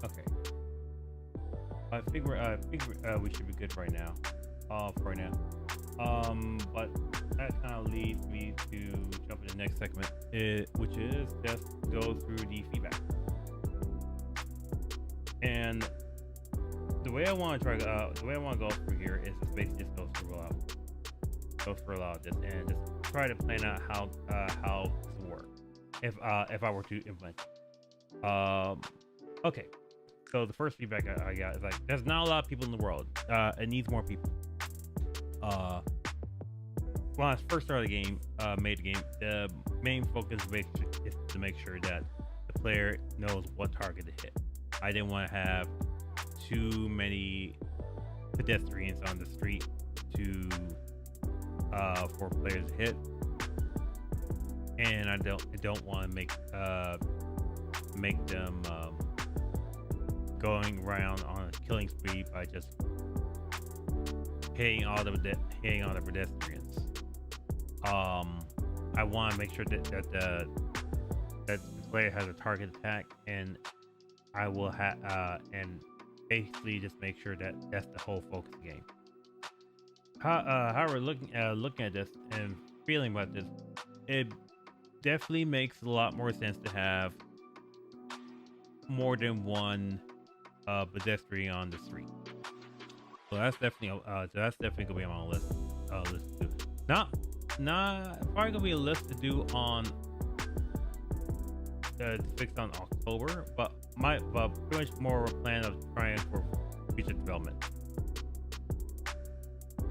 Okay. I figure we should be good right now. For right now. But that kind of leads me to jump into the next segment, which is just go through the feedback. And the way I want to go through here is just basically just go through a lot of this and just try to plan out how this will work if I were to implement. Okay. So the first feedback I got is like, there's not a lot of people in the world. It needs more people. When I first started the game, made the game, the main focus is to make sure that the player knows what target to hit. I didn't want to have too many pedestrians on the street for players to hit, and I don't want to make them going around on a killing spree by just hitting all the pedestrians. I want to make sure that the player has a target attack, and I will and basically just make sure that that's the whole focus of the game. However, looking at this and feeling about this, it definitely makes a lot more sense to have more than one pedestrian on the street. So that's definitely gonna be on my list. List to do. Not probably gonna be a list to do on fixed on October, but pretty much more of a plan of trying for future development.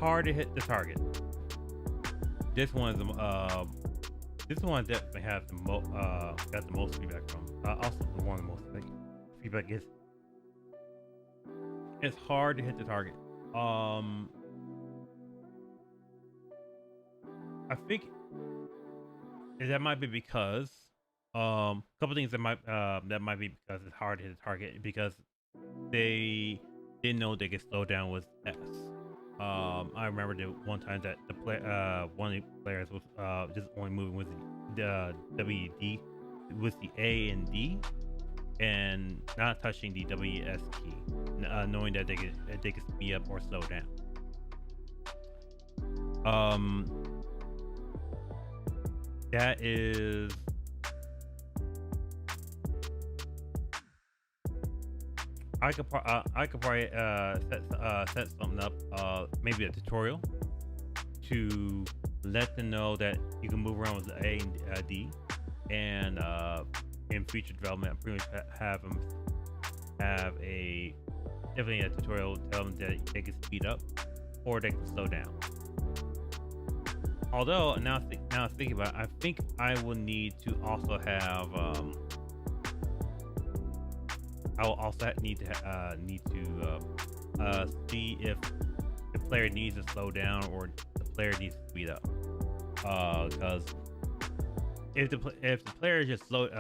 Hard to hit the target. This one is this one definitely has got the most feedback from. Also, the one of the most feedback is it's hard to hit the target. I think that might be because a couple things that might be because it's hard to hit the target because they didn't know they could slow down with S. I remember the one time that one of the players was just only moving with the WD with the A and D and not touching the WS key, knowing that they could speed up or slow down. That is I could probably set something up, maybe a tutorial to let them know that you can move around with the A and D, and in future development, I pretty much have them have a definitely a tutorial tell them that they can speed up or they can slow down. Although now thinking about it, I think I will need to also have I will also need to see if the player needs to slow down or the player needs to speed up. Because if the player just slows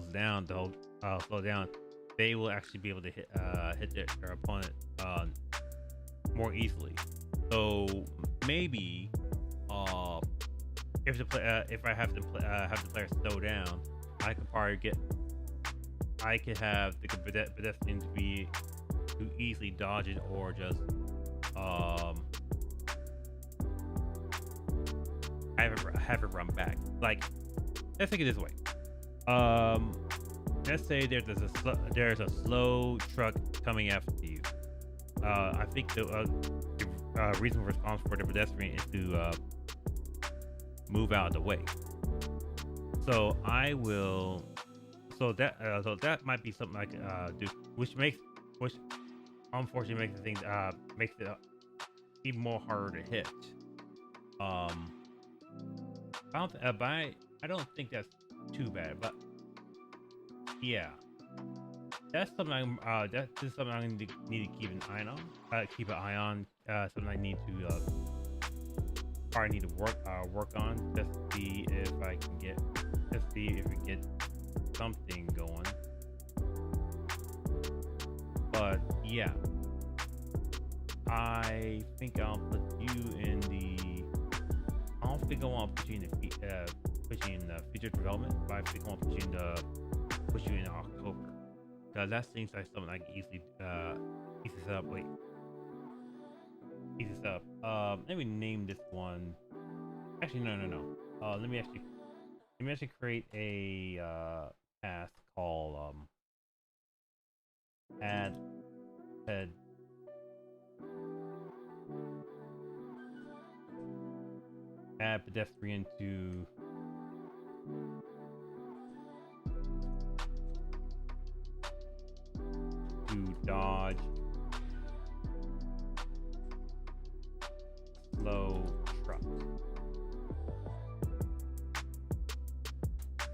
down, they'll slow down. They will actually be able to hit their opponent more easily. So maybe if I have the player slow down, I could have the pedestrian to be to easily dodge it or just have it run back. Like, let's take it this way. Let's say there's a slow truck coming after you. I think the reasonable response for the pedestrian is to move out of the way. So I will. So that might be something I can do, which unfortunately makes it even more harder to hit. I don't think that's too bad, but yeah, that's something that is something I need to keep an eye on. Something I need to probably need to work on just to see if we get something going. But yeah, I think I'll put you in the. I don't think I want to put you in future development, but I think I want to put you in October, because that seems like something I can easily set up. Easy set up. Let me name this one. Actually, no. Let me actually create a task called add pedestrian to dodge slow truck.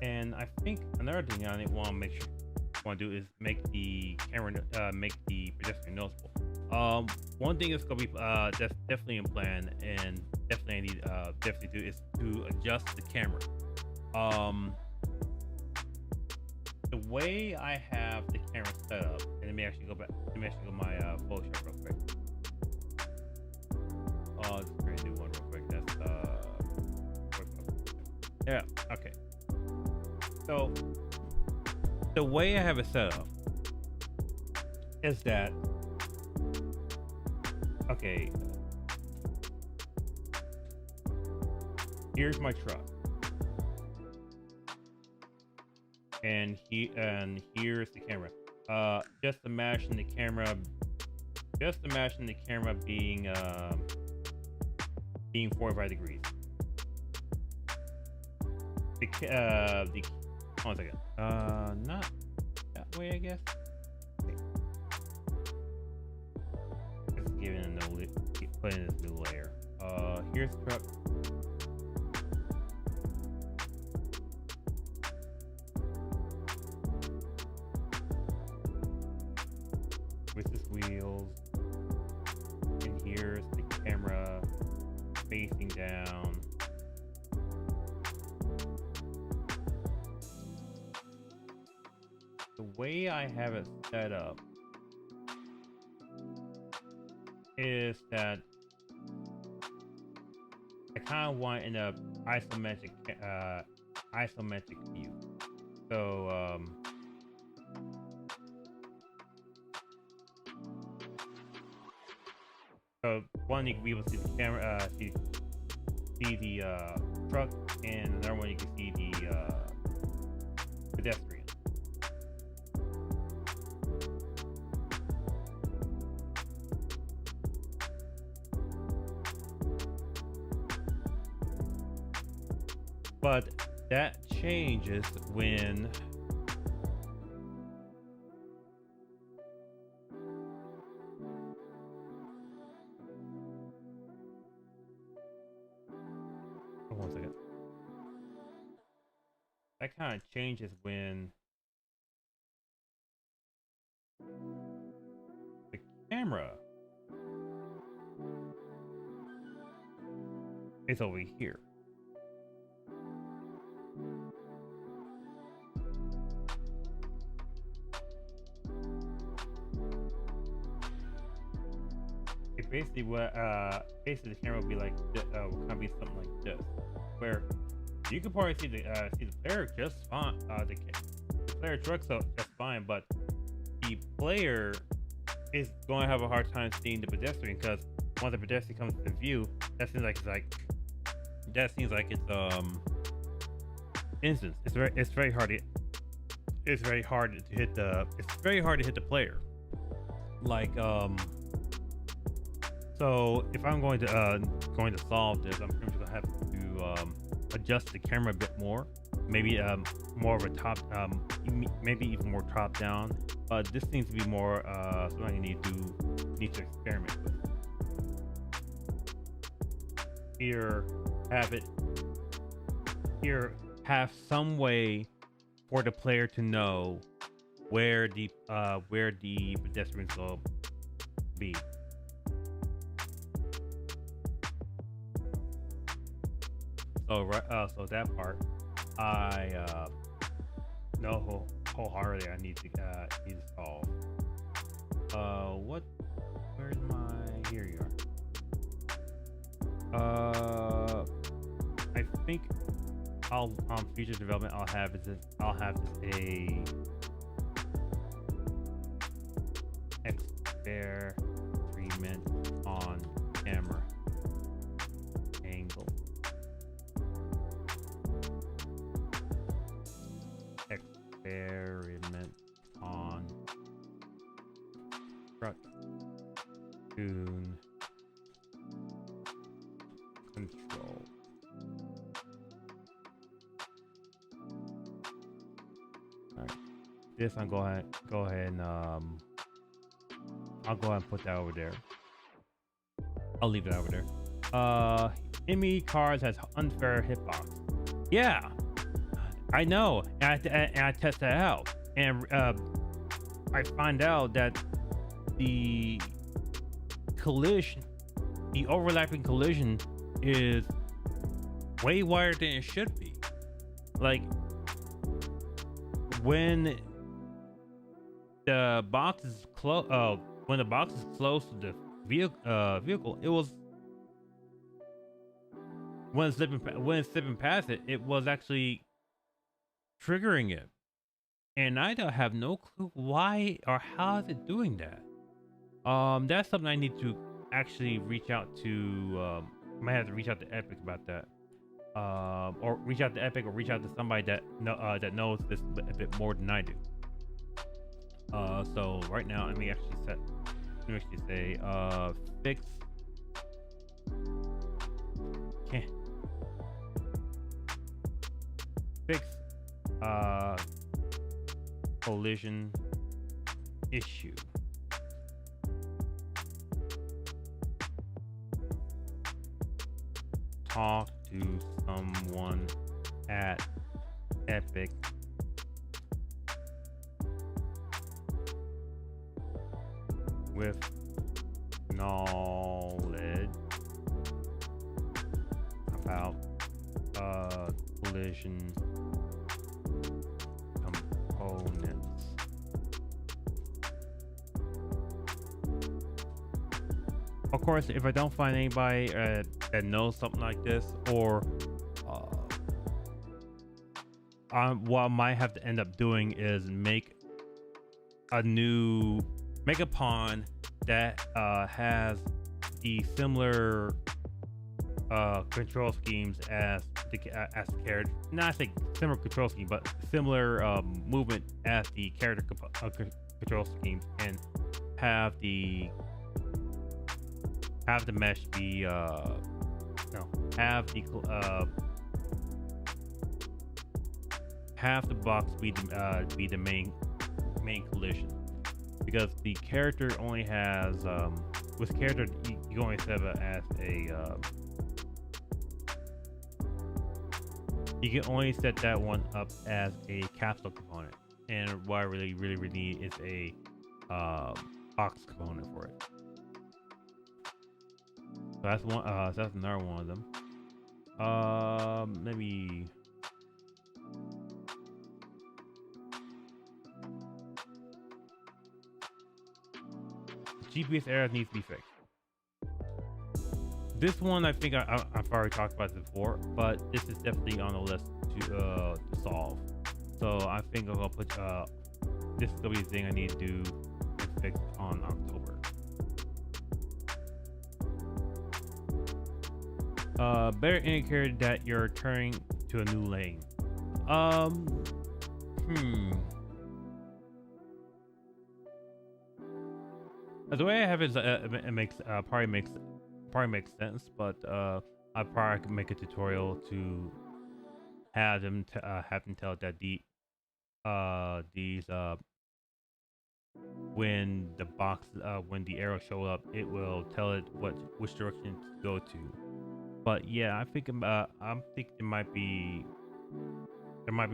And I think another thing I want to do is make the pedestrian noticeable. One thing that's gonna be that's definitely in plan, and definitely I need definitely do, is to adjust the camera. The way I have the camera set up, and let me actually go my Photoshop real quick. Just gonna do one real quick. That's yeah, okay. So the way I have it set up is that, okay, here's my truck, and here's the camera. Just imagine the camera being 45 degrees. One second. Not that way, I guess. Okay. Just giving a new put in this new layer. Here's the truck. With his wheels, and here's the camera facing down. The way I have it set up is that I kind of want in a isometric view. So one, you can be able to see the camera, see the truck, and another one you can see the pedestrian. But that changes when oh, one second. That kind of changes when the camera is over here. It basically basically the camera will be like will kind of be something like this, where you can probably see the player just fine. The player trucks out just fine, but the player is going to have a hard time seeing the pedestrian, because once the pedestrian comes to view, that seems like it's instance. It's very hard to hit the player. Like so if I'm going to solve this, I'm pretty much gonna have to adjust the camera a bit more, maybe more of a top, maybe even more top down. This seems to be more something I need to experiment with. Here, have some way for the player to know where the pedestrians will be. So so that part, I know wholeheartedly I need to solve. Where's my? Here you are. I think I'll future development I'll have this a experiment on camera angle. Experiment on Truck-Kun control. All right, this I'm go ahead and I'll go ahead and put that over there. I'll leave it over there. Enemy cars has unfair hitbox. Yeah, I know, and I test that out, and I find out that the overlapping collision is way wider than it should be. Like when the box is close, to the vehicle, it was when it's slipping past it, it was actually triggering it, and I don't have no clue why or how is it doing that. That's something I need to actually reach out to. Might have to reach out to Epic about that, or reach out to Epic, or reach out to somebody that knows this a bit more than I do. So right now, let me actually say fix. Fix collision issue. Talk to someone at Epic with knowledge about collision components. Of course, if I don't find anybody that knows something like this, or what I might have to end up doing is make a pawn that has the similar control schemes as the character. Not say similar control scheme, but similar movement as the character control schemes, and have the mesh be have the have the box be the main collision, because the character only has with character you only set it as a you can only set that one up as a capsule component, and what I really need is a box component for it. So that's one. So that's another one of them. Let me. GPS error needs to be fixed. This one, I think I've already talked about this before, but this is definitely on the list to solve. So I think I'm gonna put this is gonna be the thing I need to do and fix on October. Better indicator that you're turning to a new lane. The way I have it is it makes probably makes sense, but I probably could make a tutorial to have them tell that these when the box when the arrows show up, it will tell it which direction to go to. But yeah, I think I'm thinking there might be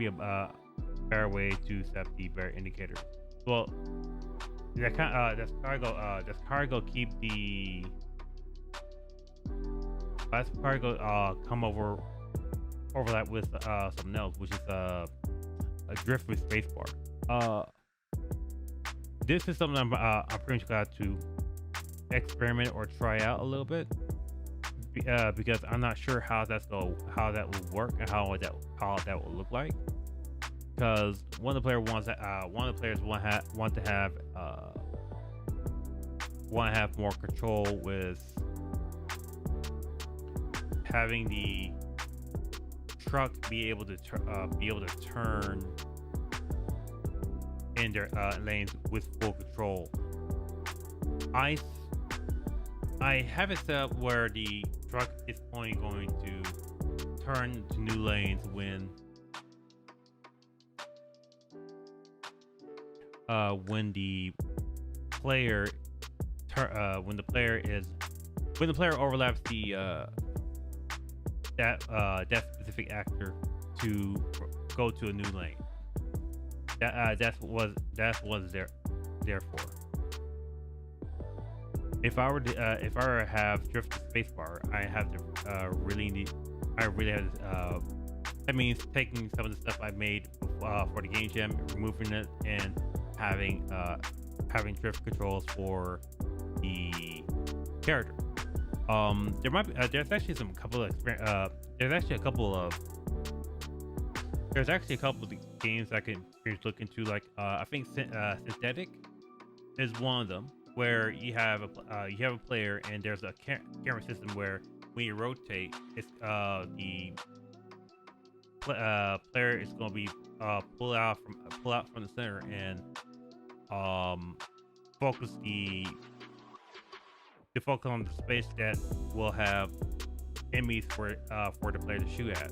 a better way to set the better indicator. Well, does cargo keep the that's cargo come overlap with something else, which is a drift with spacebar. This is something I'm pretty much glad to experiment or try out a little bit, because I'm not sure how that will work and how that will look like. Because one of the players want to have more control with having the truck be able to turn in their lanes with full control. I have it set up where the truck is only going to turn to new lanes when the player overlaps that specific actor to go to a new lane. That's what it's there for. If I were to have drift to spacebar, I have to that means taking some of the stuff I made for the game jam, removing it, and having drift controls for the character. There's actually a couple of games I can look into. Like I think Synthetic is one of them, where you have a player and there's a camera system where when you rotate, it's the player is going to be pull out from the center and focus on the space that will have enemies for the player to shoot at.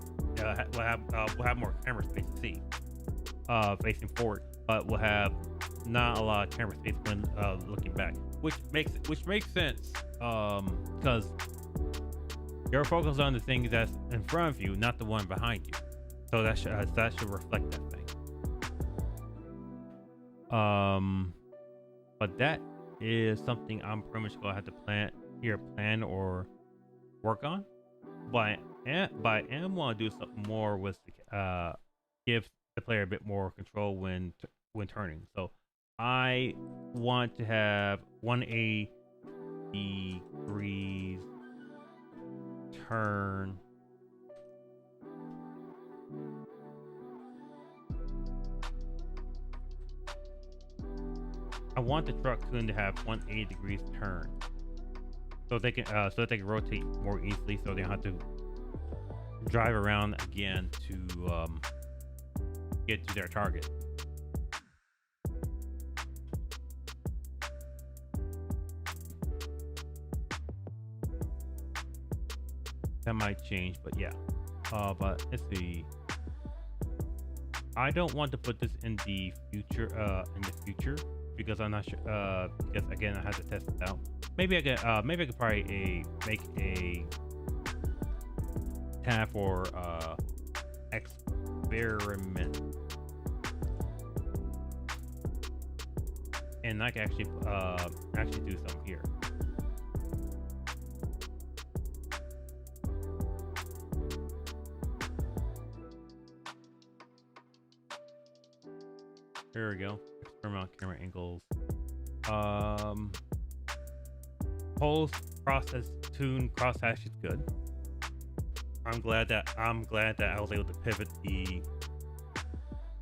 We'll have more camera space to see facing forward, but we'll have not a lot of camera space when looking back, which makes sense because you're focused on the thing that's in front of you, not the one behind you. So that should reflect that thing. But that is something I'm pretty much gonna have to plan or work on. But I am want to do something more with give the player a bit more control when turning. So I want to have 180 degrees turn. I want the Truck-Kun to have 180 degrees turn, so they can rotate more easily, so they don't have to drive around again to get to their target. That might change, but yeah. But let's see. I don't want to put this in the future. Because I'm not sure. Because again, I have to test it out. Maybe I could. Maybe I could probably make a tab for experiment, and I can actually do some here. Here we go. Experiment camera angles. Post process tune crosshatch is good. I'm glad that I was able to pivot the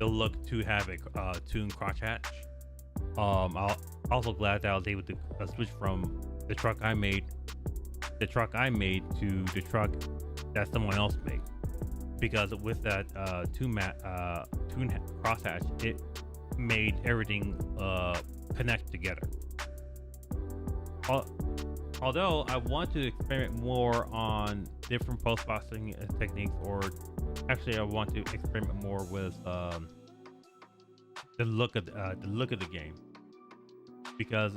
look to have a tune crosshatch. I'm also glad that I was able to switch from the truck I made to the truck that someone else made, because with that tune crosshatch, it made everything connect together. Although I want to experiment more on different post-processing techniques, or actually I want to experiment more with the look of the game, because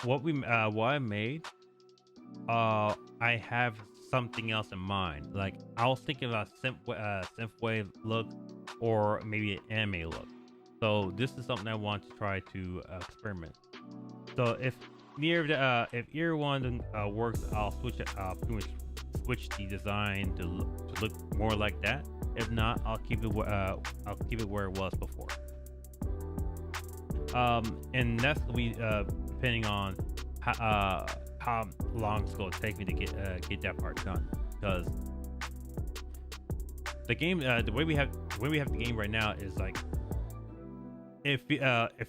what I made, I have something else in mind. Like, I was thinking about synthwave look, or maybe an anime look. So this is something I want to try to experiment. So if either one works, I'll switch it. Pretty much switch the design to look more like that. If not, I'll keep it where it was before. And that's gonna be depending on how long it's gonna take me to get that part done. Because the game, the way we have the game right now is like, a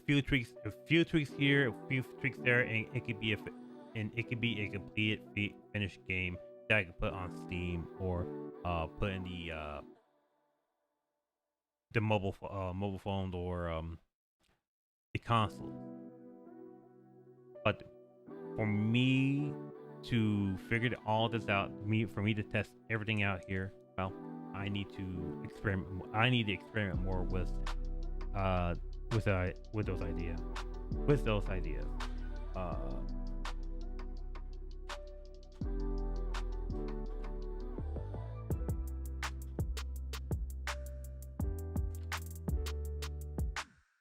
few tweaks here, a few tweaks there, and it could be a complete finished game that I can put on Steam, or put in the mobile phone, or the console. But for me to figure all this out, for me to test everything out here, well, I need to experiment. I need to experiment more with those ideas.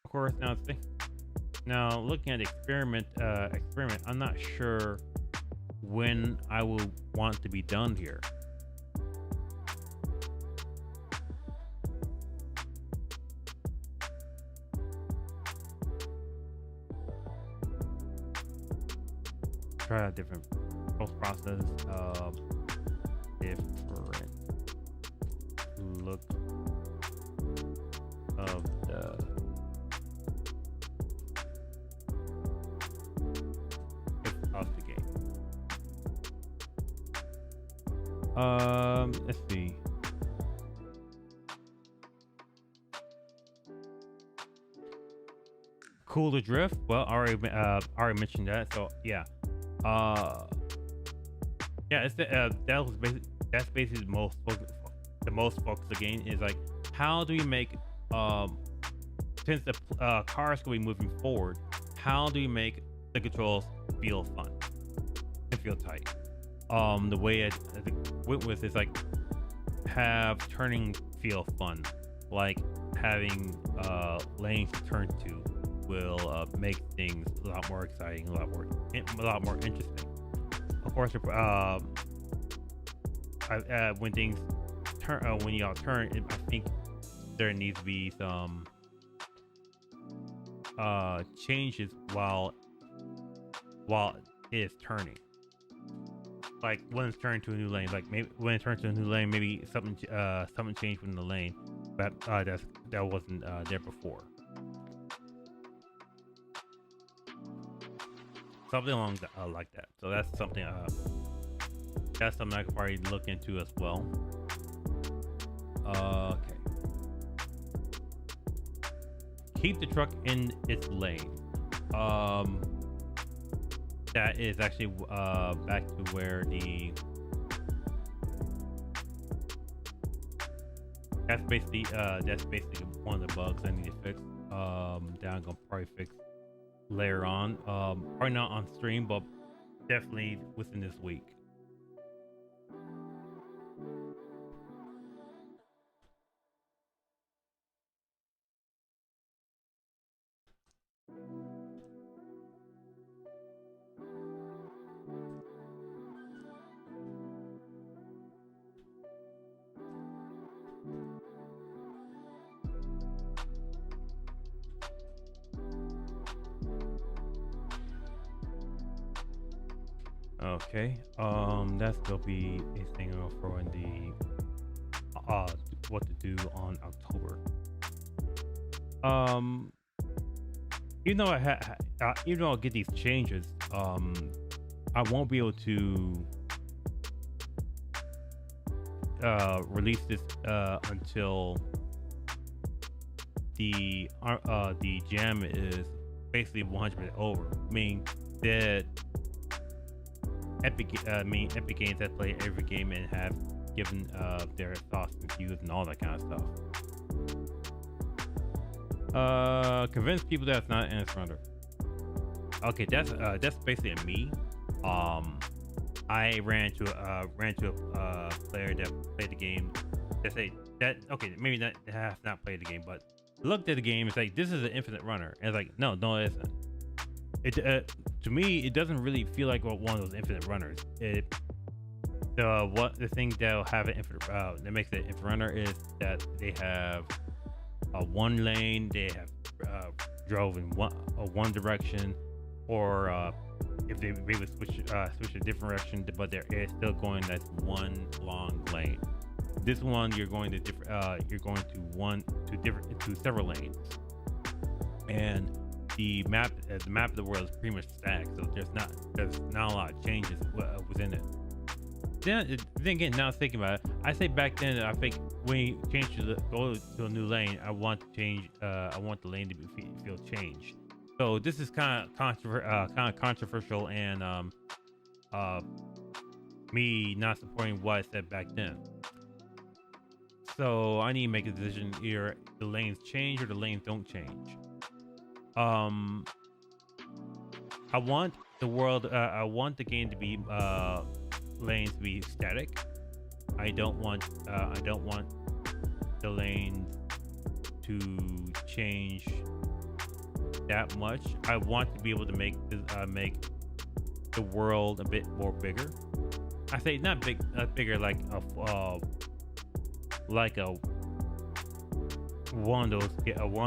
Of course, now looking at experiment, I'm not sure when I will want to be done here. Try a different post process, different look of the game. Let's see. Cooler drift. Well, I already mentioned that. So yeah. Yeah, it's that's basically the most focus again is like, how do we make since the cars will be moving forward, how do we make the controls feel fun and feel tight? The way I went with is like, have turning feel fun, like having lanes to turn to will make things a lot more exciting, a lot more interesting. Of course, when things turn, when y'all turn, I think there needs to be some changes while it is turning. Like when it's turned to a new lane, like maybe when it turns to a new lane, maybe something changed within the lane, but that wasn't there before. Something along like that. So that's something I could probably look into as well. Okay. Keep the truck in its lane. That is actually back to where that's basically one of the bugs I need to fix. That I'm gonna probably fix later on. Probably not on stream, but definitely within this week. Okay. That's gonna be a thing I'll throw in the what to do on October. Um, even though even though I'll get these changes, I won't be able to release this until the jam is basically 100% over. I mean that Epic Games that play every game and have given their thoughts and views and all that kind of stuff. Convince people that it's not an surrender. Okay, that's basically a me. I ran to a player that played the game. That say that okay, maybe that has not played the game, but looked at the game. It's like this is an infinite runner, and it's like no, it isn't. It to me, it doesn't really feel like one of those infinite runners. The thing that'll have an infinite that makes it an infinite runner is that they have one lane, they have drove in one direction, or if they maybe switch a different direction, but they're still going that one long lane. This one you're going to you're going to several lanes, and the map of the world is pretty much stacked, so there's not a lot of changes within it. Then again, now thinking about it, I say back then I think when you change go to a new lane, I want to change. I want the lane to feel changed. So this is kind of controversial, and me not supporting what I said back then. So I need to make a decision: either the lanes change or the lanes don't change. I want the world. I want the game to be lanes to be static. I don't want the lanes to change that much. I want to be able to make the world a bit more bigger. I say not bigger like a one of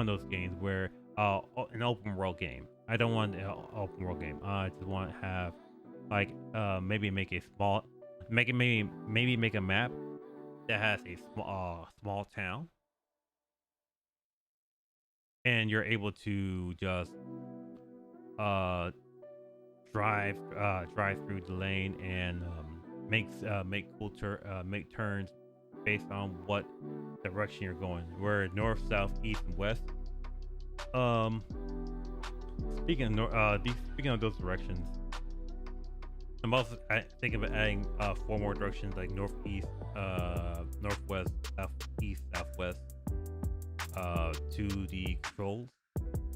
those games where an open world game. I don't want an open world game. I just want to have like maybe make a map that has a small town, and you're able to just drive through the lane and make turns based on what direction you're going. We're north, south, east, and west. Speaking of those directions, I'm also thinking of adding 4 more directions, like northeast, northwest, southeast, southwest, to the controls.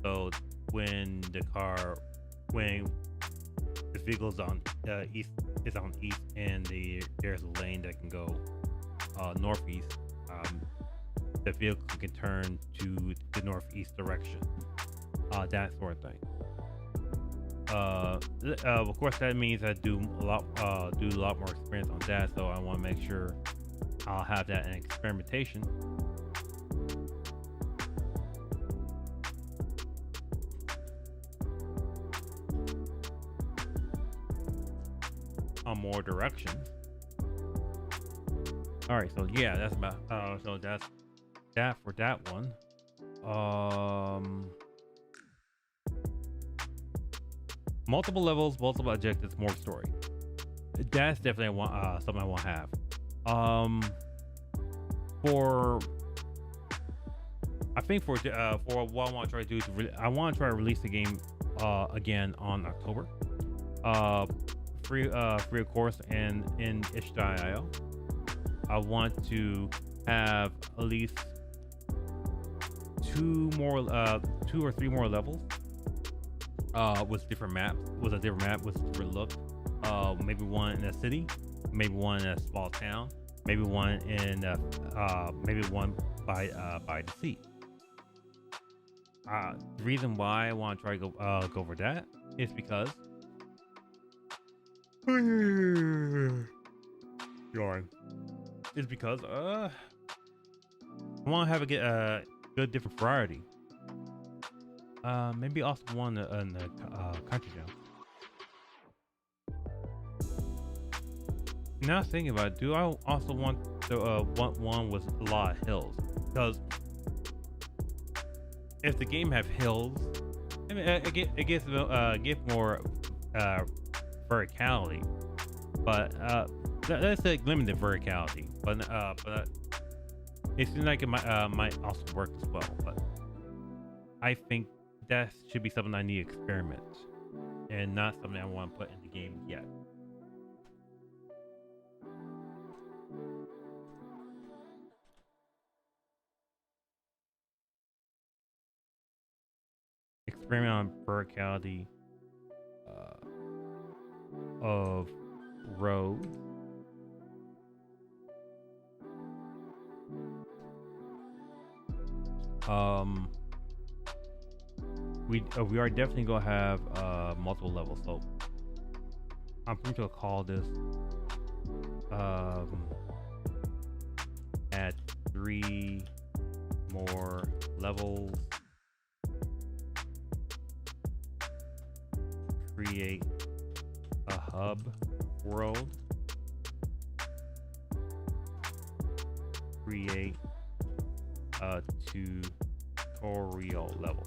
So when the vehicle's on east, is on east, and there's a lane that can go northeast, the vehicle can turn to the northeast direction. That sort of thing. Of course, that means I do a lot more experience on that. So I want to make sure I'll have that in experimentation. On more directions. All right, so yeah, that's about. So that's that for that one. Multiple levels, multiple objectives, more story. That's definitely something I want to have. I think for what I want to try to do is I want to try to release the game again on October. Free of course, and in itch.io. I want to have at least two or three more levels. With different maps, with a different map, with a different look. Maybe one in a city, maybe one in a small town, maybe one in maybe one by the sea. The reason why I want to try to go for that is because yarn. Is because I want to have a good different variety. Maybe also one in the country now. Now thinking about it, do I also want one with a lot of hills? Because if the game have hills, I mean, it gives more verticality, but that's a limited verticality. But it seems like it might also work as well. But I think that should be something I need to experiment, and not something I want to put in the game yet. Experiment on verticality of roads. We are definitely gonna have multiple levels, so I'm going to call this add 3 more levels, create a hub world, create a tutorial level.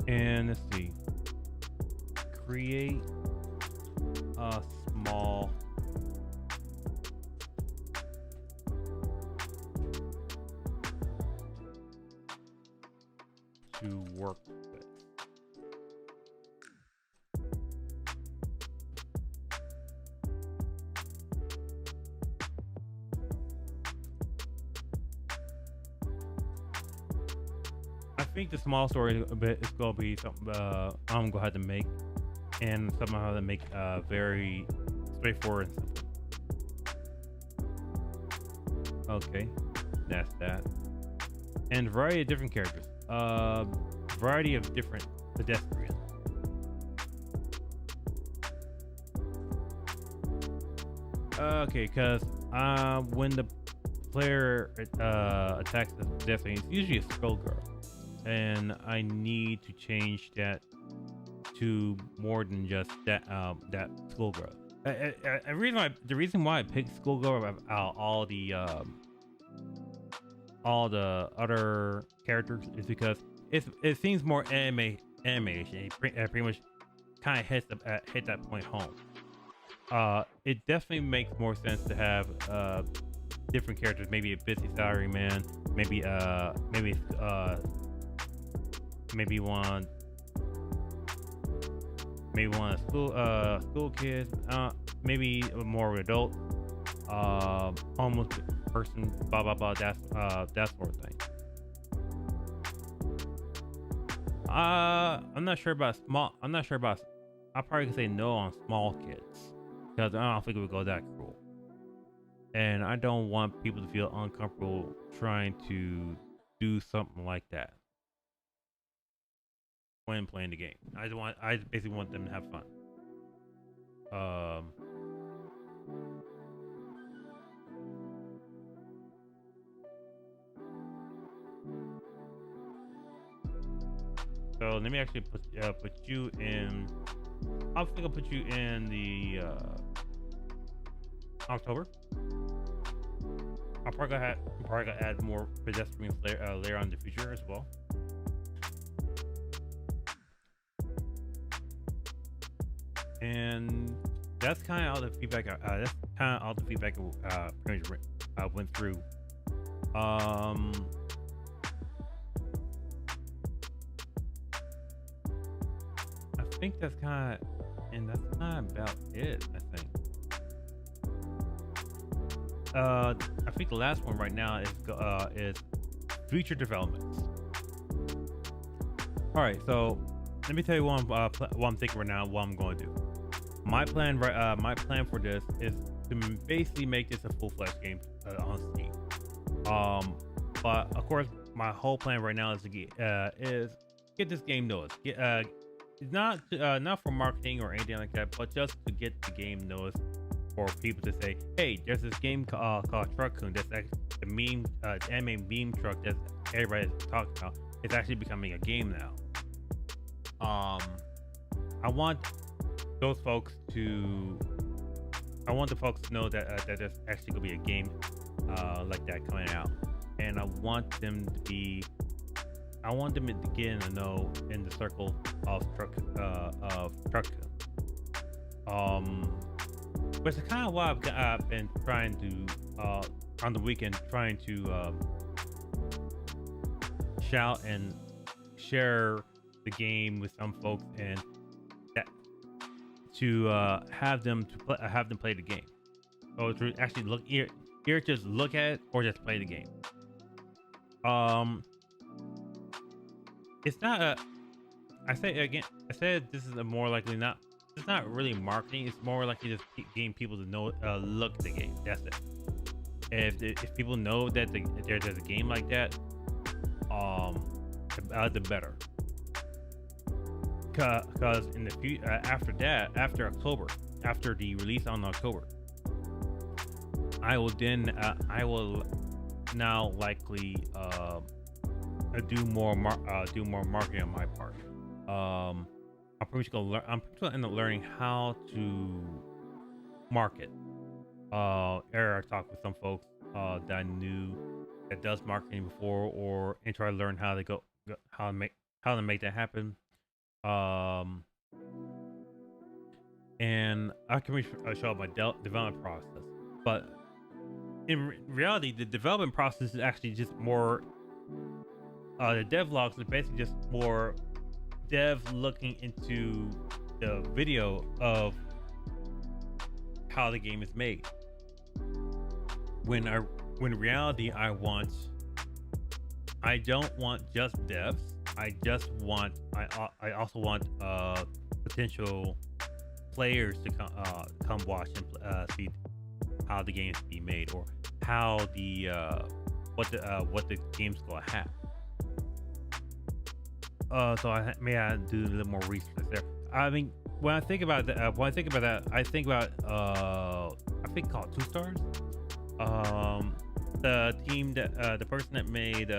And let's see, create a small to work with. I think the small story a bit is gonna be something I'm gonna have to make, and somehow to make very straightforward and simple. Okay, that's that. And variety of different characters. Variety of different pedestrians. Okay, because when the player attacks the pedestrian, it's usually a skull girl, and I need to change that to more than just that that schoolgirl. The reason why I picked schoolgirl out of all the other characters is because it seems more animation. It pretty much kind of hit that point home. It definitely makes more sense to have different characters. Maybe a busy salaryman. Maybe one school kid, maybe a more adult, homeless person, blah blah blah. That sort of thing. I'm not sure about small. I'm not sure about. I probably could say no on small kids because I don't think it would go that cruel, and I don't want people to feel uncomfortable trying to do something like that when playing the game. I basically want them to have fun. So let me actually put you in. I think I'll put you in the October. I'm probably gonna add more pedestrians later on in the future as well. And that's kind of all the feedback. Pretty much went through. think that's kind of, and that's kind of about it. I think. I think the last one right now is future developments. All right, so let me tell you what I'm thinking right now. What I'm going to do. My plan for this is to basically make this a full-fledged game on Steam. But of course, my whole plan right now is to get this game noticed. It's not for marketing or anything like that, but just to get the game noticed for people to say, hey, there's this game called Truck-Kun. That's actually the anime meme truck that everybody's talking about. It's actually becoming a game now. I want the folks to know that there's actually gonna be a game like that coming out, and I want them to get in the know in the circle of Truck-Kun. Which is kind of what I've been trying to on the weekend, trying to shout and share the game with some folks, and that to have them play the game, or to actually just look at it or just play the game. It's not a. I said this is a more likely not. It's not really marketing. It's more likely just getting people to know, look at the game. That's it. If people know that there's a game like that, the better. Because in the future, after October, after the release on October, I will now likely do more marketing on my part. I'm pretty much gonna end up learning how to market. I talked with some folks that I knew that does marketing before, and try to learn how to make that happen. And I can show up my development process, but in reality, the development process is actually just more. The devlogs is basically just more dev looking into the video of how the game is made. When in reality, I don't want just devs. I also want potential players to come watch and see how the game's being made, or how what the game's gonna have. So I may have to do a little more research there. I mean, when I think about that, I think about I think called 2 Stars. The team that the person that made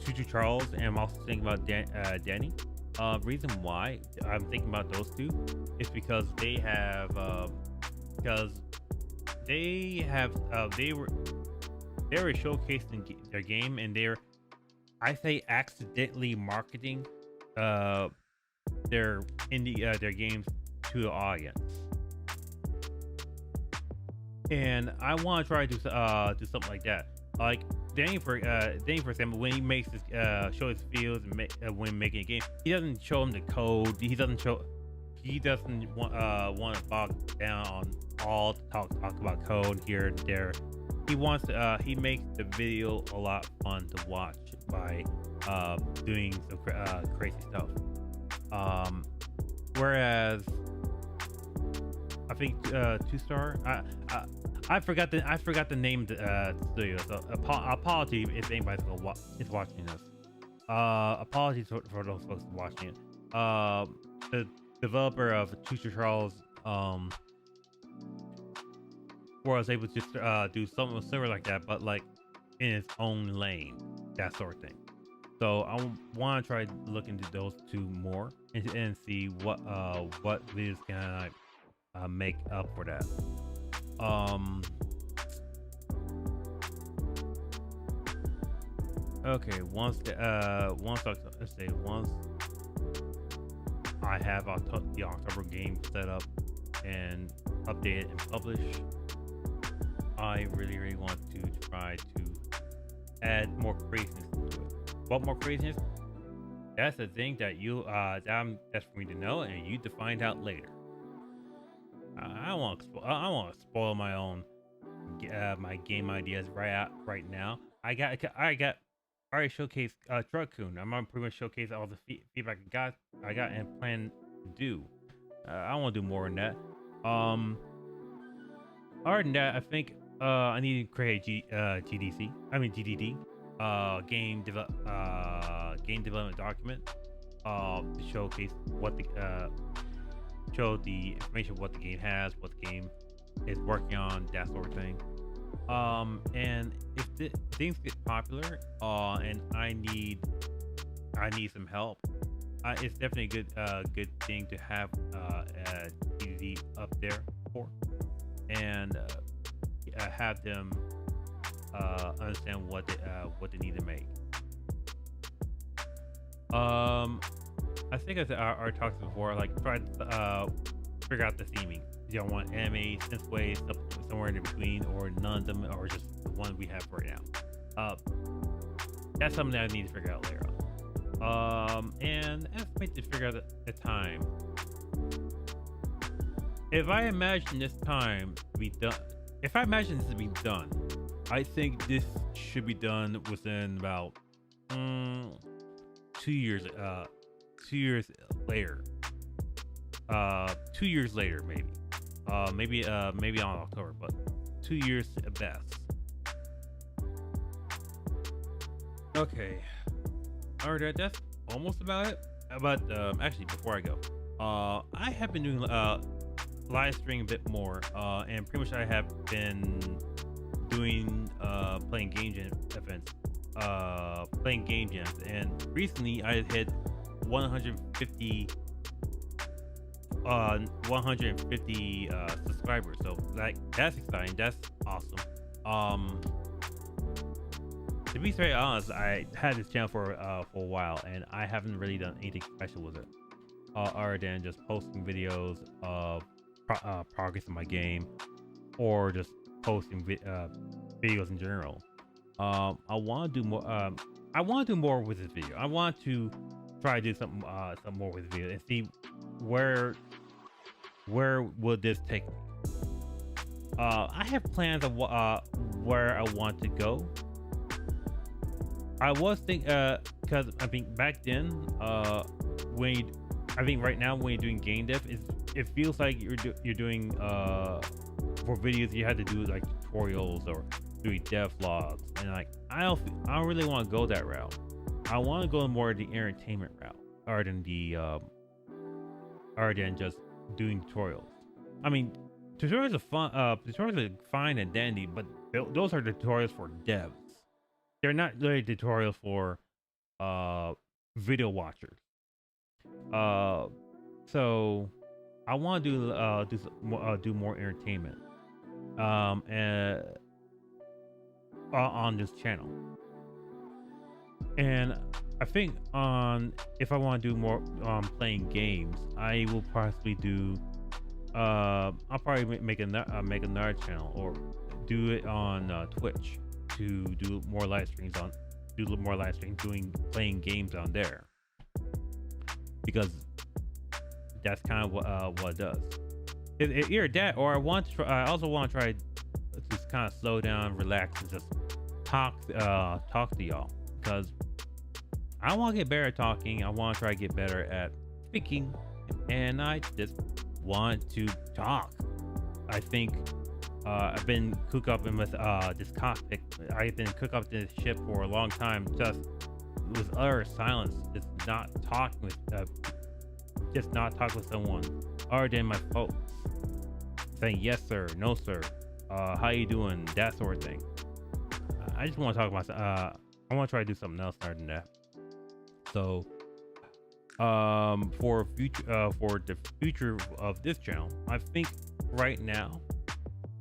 Choo Charles, and I'm also thinking about Danny. Reason why I'm thinking about those two is because they were showcasing their game, and I say accidentally marketing their games to the audience. And I want to try to do something like that. Like Danny, for example, when he makes his show his videos and when making a game, he doesn't show them the code. He doesn't want to bog down on all talk about code here and there. He wants to he makes the video a lot fun to watch by doing some crazy stuff. Whereas I think 2 Star, I forgot the name of the studio, so apology if anybody's is watching this. Apologies for those folks watching it. The developer of Choo Charles was able to just do something similar like that, but like in its own lane, that sort of thing. So I want to try to look into those two more and see what videos can I make up for that. Okay, once I have the October game set up and updated and published, I really want to try to add more craziness into it. What more craziness? That's the thing that that's for me to know, and you to find out later. I don't want to. I don't want to spoil my own my game ideas right now. I already showcased Truck-Kun. I'm gonna pretty much showcase all the feedback I got and plan to do. I want to do more than that. Um, Other than that, I think I need to create GDC. I mean GDD. Game development document. To showcase what the show the information of what the game has, what the game is working on, that sort of thing. And if things get popular, and I need some help, it's definitely a good thing to have a DVD up there for, and have them understand what they need to make. I think as our talks before, like try to figure out the theming. You don't want anime, synthwave, somewhere in between, or none of them, or just the one we have right now. That's something that I need to figure out later on. And estimate to figure out the time. If I imagine this time to be done, I think this should be done within about 2 years. 2 years later. 2 years later, maybe. Maybe on October, but 2 years at best. Okay. Alright, that's almost about it. But actually, before I go, I have been doing live streaming a bit more, and pretty much I have been doing playing game jam events, playing game jams, and recently I hit 150 subscribers, so that's exciting. That's awesome. To be very honest, I had this channel for a while, and I haven't really done anything special with it, other than just posting videos of progress in my game, or just posting videos in general. I want to do more. I want to do more with this video. I want to try to do something more with this video and see where will this take me. I have plans of where I want to go. I was thinking, because I think back then, I think right now when you're doing game dev, it feels like you're doing for videos you had to do like tutorials or doing dev logs, and like I don't really want to go that route. I want to go more the entertainment route, other than just doing tutorials. I mean, tutorials are fun. Tutorials are fine and dandy, but those are tutorials for devs. They're not really tutorials for video watchers. So I want to do more entertainment and on this channel. And I think if I want to do more playing games, I will possibly do I'll probably make another channel, or do it on Twitch, to do more live streams playing games on there, because that's kind of what it does. Either that, or I also want to try to just kind of slow down, relax, and just talk to y'all, because I want to get better at talking. I want to try to get better at speaking, and I just want to talk. I think I've been cooked up in with this cockpit. I've been cooked up in this ship for a long time, just with utter silence, just not talking with someone other than my folks, saying yes sir, no sir, how you doing, that sort of thing. I just want to talk about I want to try to do something else other than that. So for the future of this channel, I think right now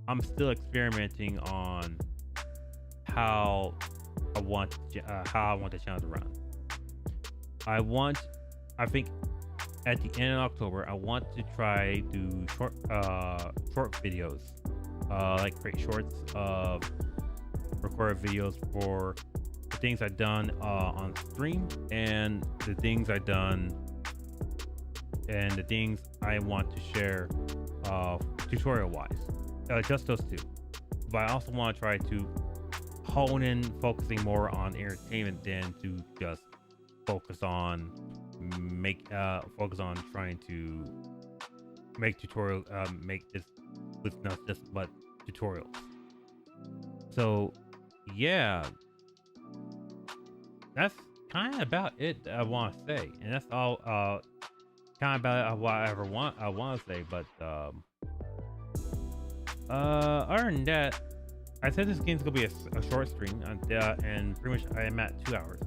I'm still experimenting on how I want the channel to run. I think at the end of October, I want to try do short videos, like create shorts of recorded videos for the things I've done on stream, and the things I've done, and the things I want to share tutorial wise. Just those two. But I also want to try to hone in, focusing more on entertainment than to just focus on trying to make tutorial, make this with not just but tutorials. So yeah, that's kind of about it I want to say, and that's all kind of about what I want to say. But other than that, I said this game's gonna be a short stream, and pretty much I am at 2 hours.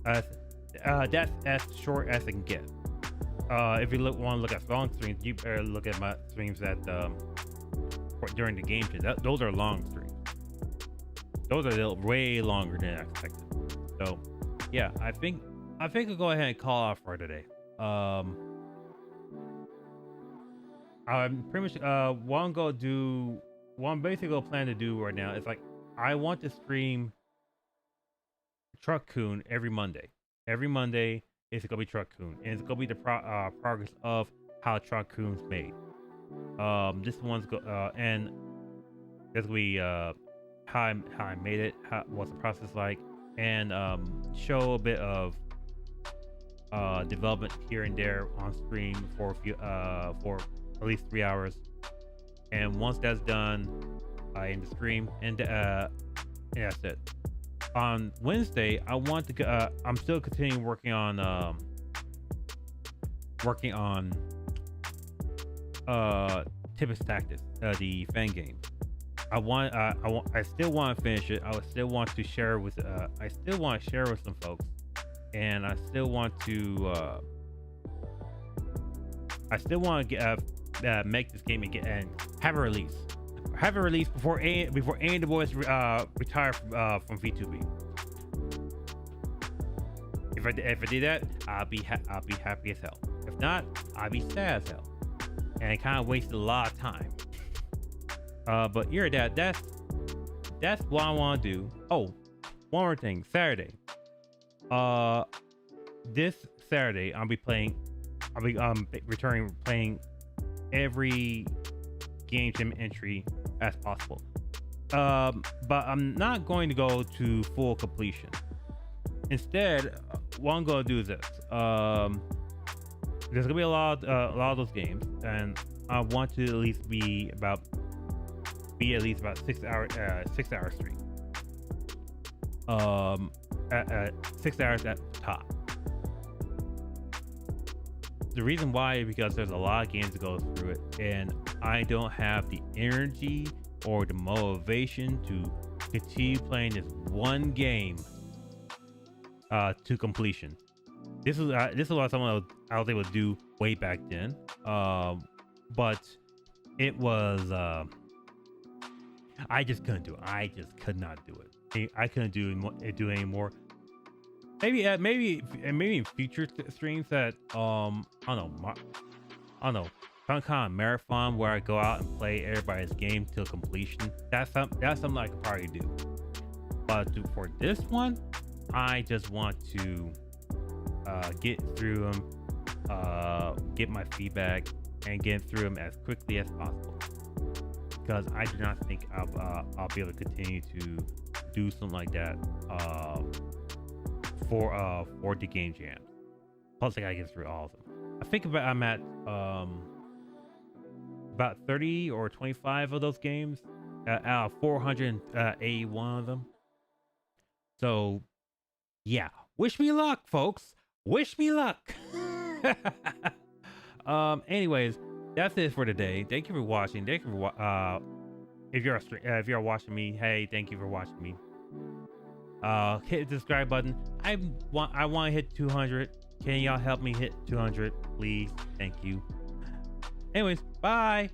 That's as short as it can get. If you want to look at long streams, you better look at my streams during the game. Those are long streams. Those are way longer than I expected. So, yeah, I think I'll go ahead and call off for today. I'm pretty much what I'm basically gonna plan to do right now is like I want to stream Truck-Kun every Monday. Every Monday it's gonna be Truck-Kun, and it's gonna be the progress of how Truck-Kun's made. This one's and this will be how I made it, what's the process like, and show a bit of development here and there on stream for a few for at least 3 hours. And once that's done, I end the stream, and that's it. On Wednesday, I want to. I'm still continuing working on Tippus Tactics, the fan game. I still want to finish it. I still want to share with. I still want to share with some folks, and I still want to. I still want to get make this game and have a release. Have a release before any of the boys retire from V2B. If I did that, I'll be happy as hell. If not, I'll be sad as hell, and I kind of wasted a lot of time. But you're that's what I want to do. Oh, one more thing. Saturday. This Saturday I'll be returning playing every game jam entry as possible. But I'm not going to go to full completion. Instead, what I'm going to do is this. There's gonna be a lot of those games, and I want to at least be about 6 hours stream. At 6 hours at the top. The reason why is because there's a lot of games to go through it, and I don't have the energy or the motivation to continue playing this one game to completion. This is what something I was able to do way back then, but it was I just couldn't do it. I just could not do it. I couldn't do it anymore. Maybe in future streams that I don't know, some kind of marathon where I go out and play everybody's game till completion. That's something I could probably do. But for this one, I just want to get through them, get my feedback, and get through them as quickly as possible. Because I do not think I'll be able to continue to do something like that for the game jam. Plus, I gotta get through all of them. I think I'm at about 30 or 25 of those games out of 481 of them. So, yeah. Wish me luck, folks. Wish me luck. Anyways, that's it for today. Thank you for watching. Thank you for if you're watching me, hey, thank you for watching me. Hit the subscribe button. I want to hit 200. Can y'all help me hit 200, please? Thank you. Anyways, bye.